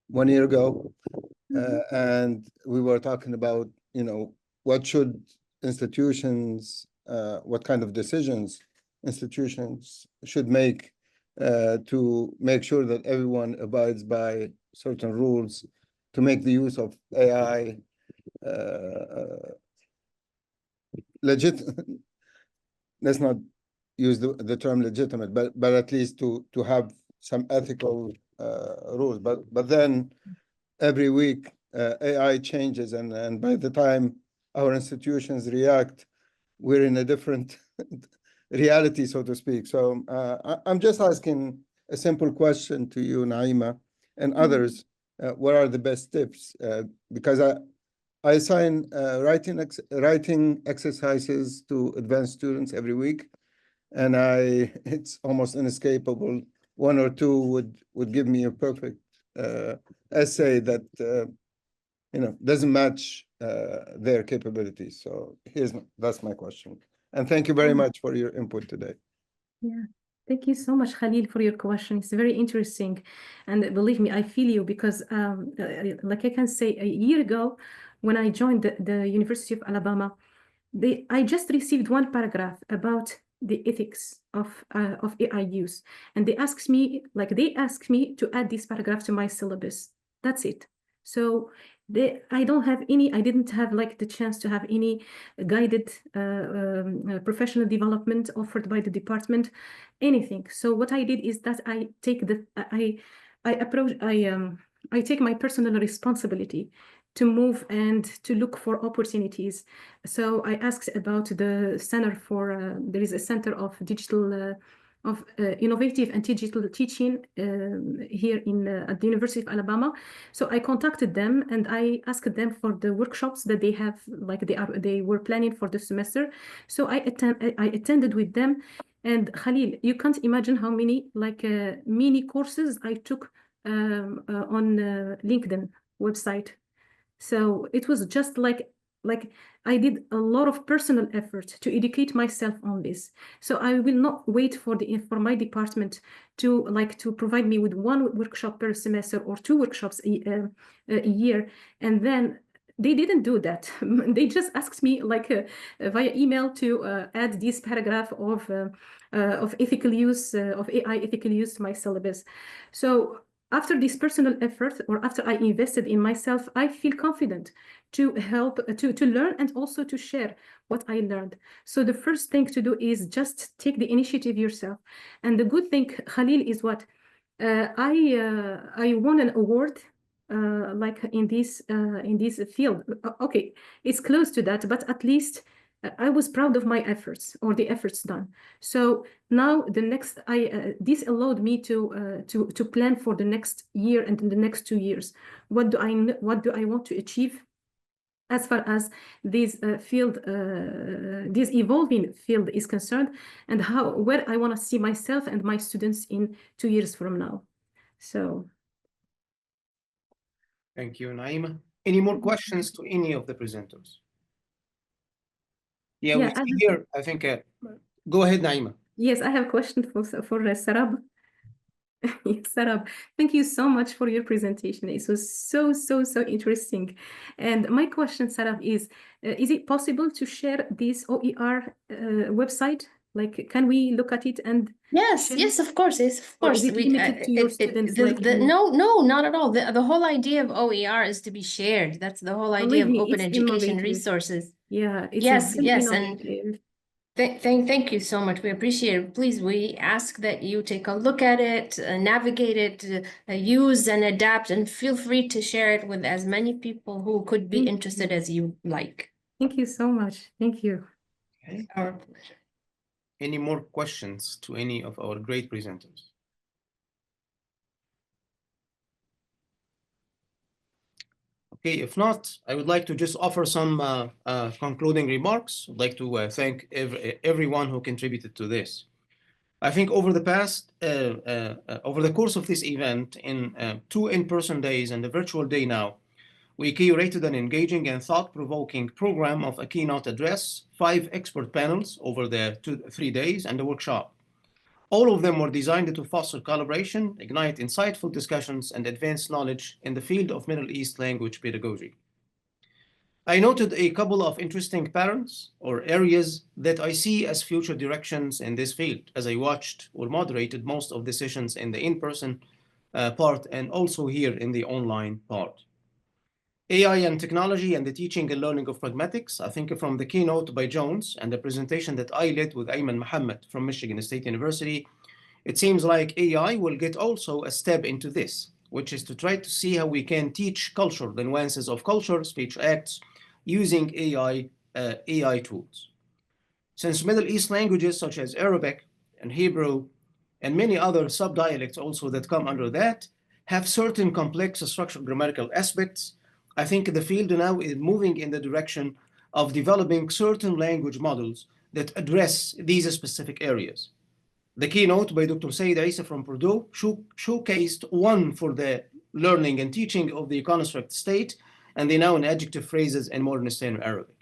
1 year ago, and we were talking about, what should institutions, what kind of decisions institutions should make to make sure that everyone abides by certain rules to make the use of AI legit. Let's not use the term legitimate, but at least to have some ethical rules. But then every week AI changes, and by the time our institutions react, we're in a different reality, so to speak. So I'm just asking a simple question to you, Naima, and others. What are the best tips? Because I assign writing exercises to advanced students every week, and it's almost inescapable. One or two would give me a perfect essay that doesn't match their capabilities. So that's my question. And thank you very much for your input today. Yeah. Thank you so much, Khalil, for your question. It's very interesting. And believe me, I feel you because like I can say, a year ago, when I joined the University of Alabama, I just received one paragraph about the ethics of AI use. And they asked me to add this paragraph to my syllabus. That's it. So I didn't have the chance to have any guided professional development offered by the department, anything. So what I did is that I take my personal responsibility to move and to look for opportunities. So I asked about the center for, there is a center of digital, innovative and digital teaching here at the University of Alabama. So I contacted them and I asked them for the workshops that they have, they were planning for the semester. So I attended with them. And Khalil, you can't imagine how many mini courses I took on LinkedIn website. So it was just like I did a lot of personal effort to educate myself on this. So I will not wait for my department to provide me with one workshop per semester or two workshops a year. And then they didn't do that. They just asked me via email to add this paragraph of ethical use of AI ethical use to my syllabus. So after this personal effort, or after I invested in myself, I feel confident to help, to learn and also to share what I learned. So the first thing to do is just take the initiative yourself. And the good thing, Khalil, is what I won an award like in this field. Okay, it's close to that, but at least I was proud of my efforts, or the efforts done. So now the next, this allowed me to plan for the next year and in the next 2 years. What do I want to achieve as far as this field, this evolving field is concerned, and where I want to see myself and my students in 2 years from now. So. Thank you, Naima. Any more questions to any of the presenters? Yeah, we see here, I think, go ahead, Naima. Yes, I have a question for Sarab. Sarab, thank you so much for your presentation. It was so interesting. And my question, Sarab, is it possible to share this OER website? Like, can we look at it and Yes, of course. Yes, of course. Is it limited to your students? No, not at all. The whole idea of OER is to be shared. That's the whole idea of open education resources. Yeah. Yes. And thank you so much. We appreciate it. Please, we ask that you take a look at it, navigate it, use and adapt, and feel free to share it with as many people who could be interested as you like. Thank you so much. Thank you. Okay. Our pleasure. Any more questions to any of our great presenters? Okay, if not, I would like to just offer some concluding remarks. I'd like to thank everyone who contributed to this. I think over the course of this event, in 2 in-person days and a virtual day now, we curated an engaging and thought-provoking program of a keynote address, 5 expert panels over the 3 days, and a workshop. All of them were designed to foster collaboration, ignite insightful discussions, and advance knowledge in the field of Middle East language pedagogy. I noted a couple of interesting patterns or areas that I see as future directions in this field as I watched or moderated most of the sessions in the in-person part and also here in the online part. AI and technology and the teaching and learning of pragmatics. I think from the keynote by Jones and the presentation that I led with Ayman Mohammed from Michigan State University, it seems like AI will get also a step into this, which is to try to see how we can teach culture, the nuances of culture, speech acts, using AI tools. Since Middle East languages such as Arabic and Hebrew and many other sub-dialects also that come under that have certain complex structural grammatical aspects, I think the field now is moving in the direction of developing certain language models that address these specific areas. The keynote by Dr. Saeed Isa from Purdue showcased one for the learning and teaching of the construct state and the noun adjective phrases in modern Standard Arabic.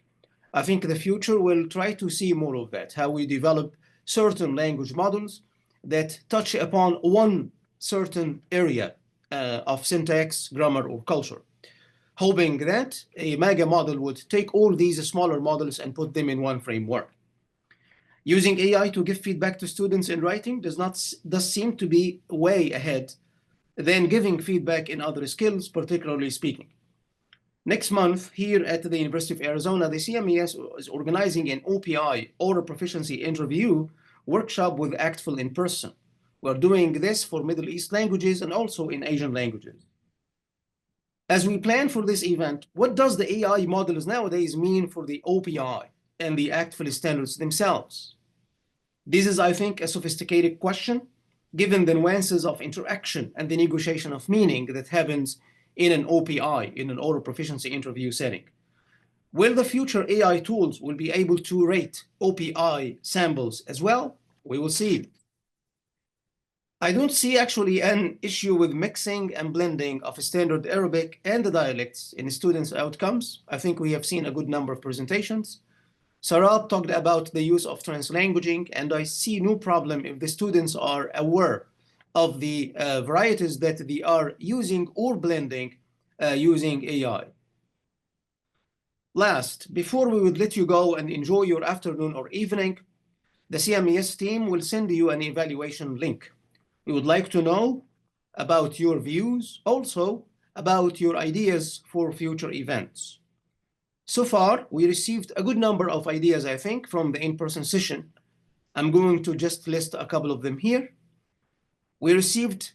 I think the future will try to see more of that, how we develop certain language models that touch upon one certain area of syntax, grammar, or culture, hoping that a mega model would take all these smaller models and put them in one framework. Using AI to give feedback to students in writing does seem to be way ahead than giving feedback in other skills, particularly speaking. Next month, here at the University of Arizona, the CMES is organizing an OPI, Oral Proficiency Interview, workshop with ACTFL in person. We're doing this for Middle East languages and also in Asian languages. As we plan for this event, what does the AI models nowadays mean for the OPI and the ACTFL standards themselves? This is, I think, a sophisticated question, given the nuances of interaction and the negotiation of meaning that happens in an OPI, in an oral proficiency interview setting. Will the future AI tools will be able to rate OPI samples as well? We will see. I don't see actually an issue with mixing and blending of standard Arabic and the dialects in students' outcomes. I think we have seen a good number of presentations. Sarab talked about the use of translanguaging, and I see no problem if the students are aware of the varieties that they are using or blending using AI. Last, before we would let you go and enjoy your afternoon or evening, the CMES team will send you an evaluation link. We would like to know about your views, also about your ideas for future events. So far, we received a good number of ideas, I think, from the in-person session. I'm going to just list a couple of them here. We received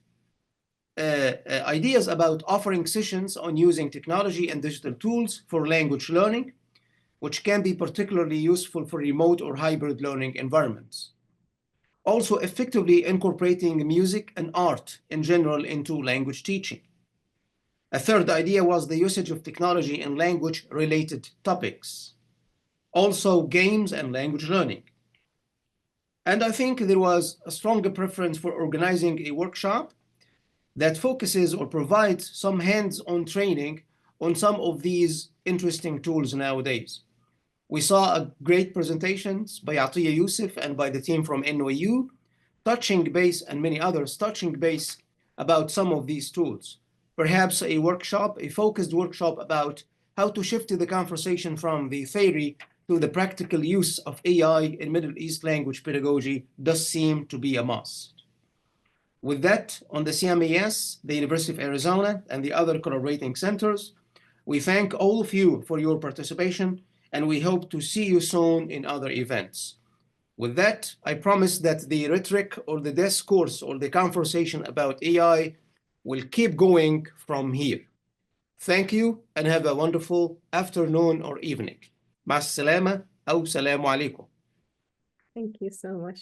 ideas about offering sessions on using technology and digital tools for language learning, which can be particularly useful for remote or hybrid learning environments. Also, effectively incorporating music and art in general into language teaching. A third idea was the usage of technology in language-related topics. Also, games and language learning. And I think there was a stronger preference for organizing a workshop that focuses or provides some hands-on training on some of these interesting tools nowadays. We saw great presentations by Atiya Youssef and by the team from NYU, touching base, and many others touching base about some of these tools. Perhaps a workshop, a focused workshop about how to shift the conversation from the theory to the practical use of AI in Middle East language pedagogy does seem to be a must. With that, on the CMAS, the University of Arizona, and the other collaborating centers, we thank all of you for your participation, and we hope to see you soon in other events. With that, I promise that the rhetoric or the discourse or the conversation about AI will keep going from here. Thank you and have a wonderful afternoon or evening. مع السلامة أو سلام عليكم. Thank you so much.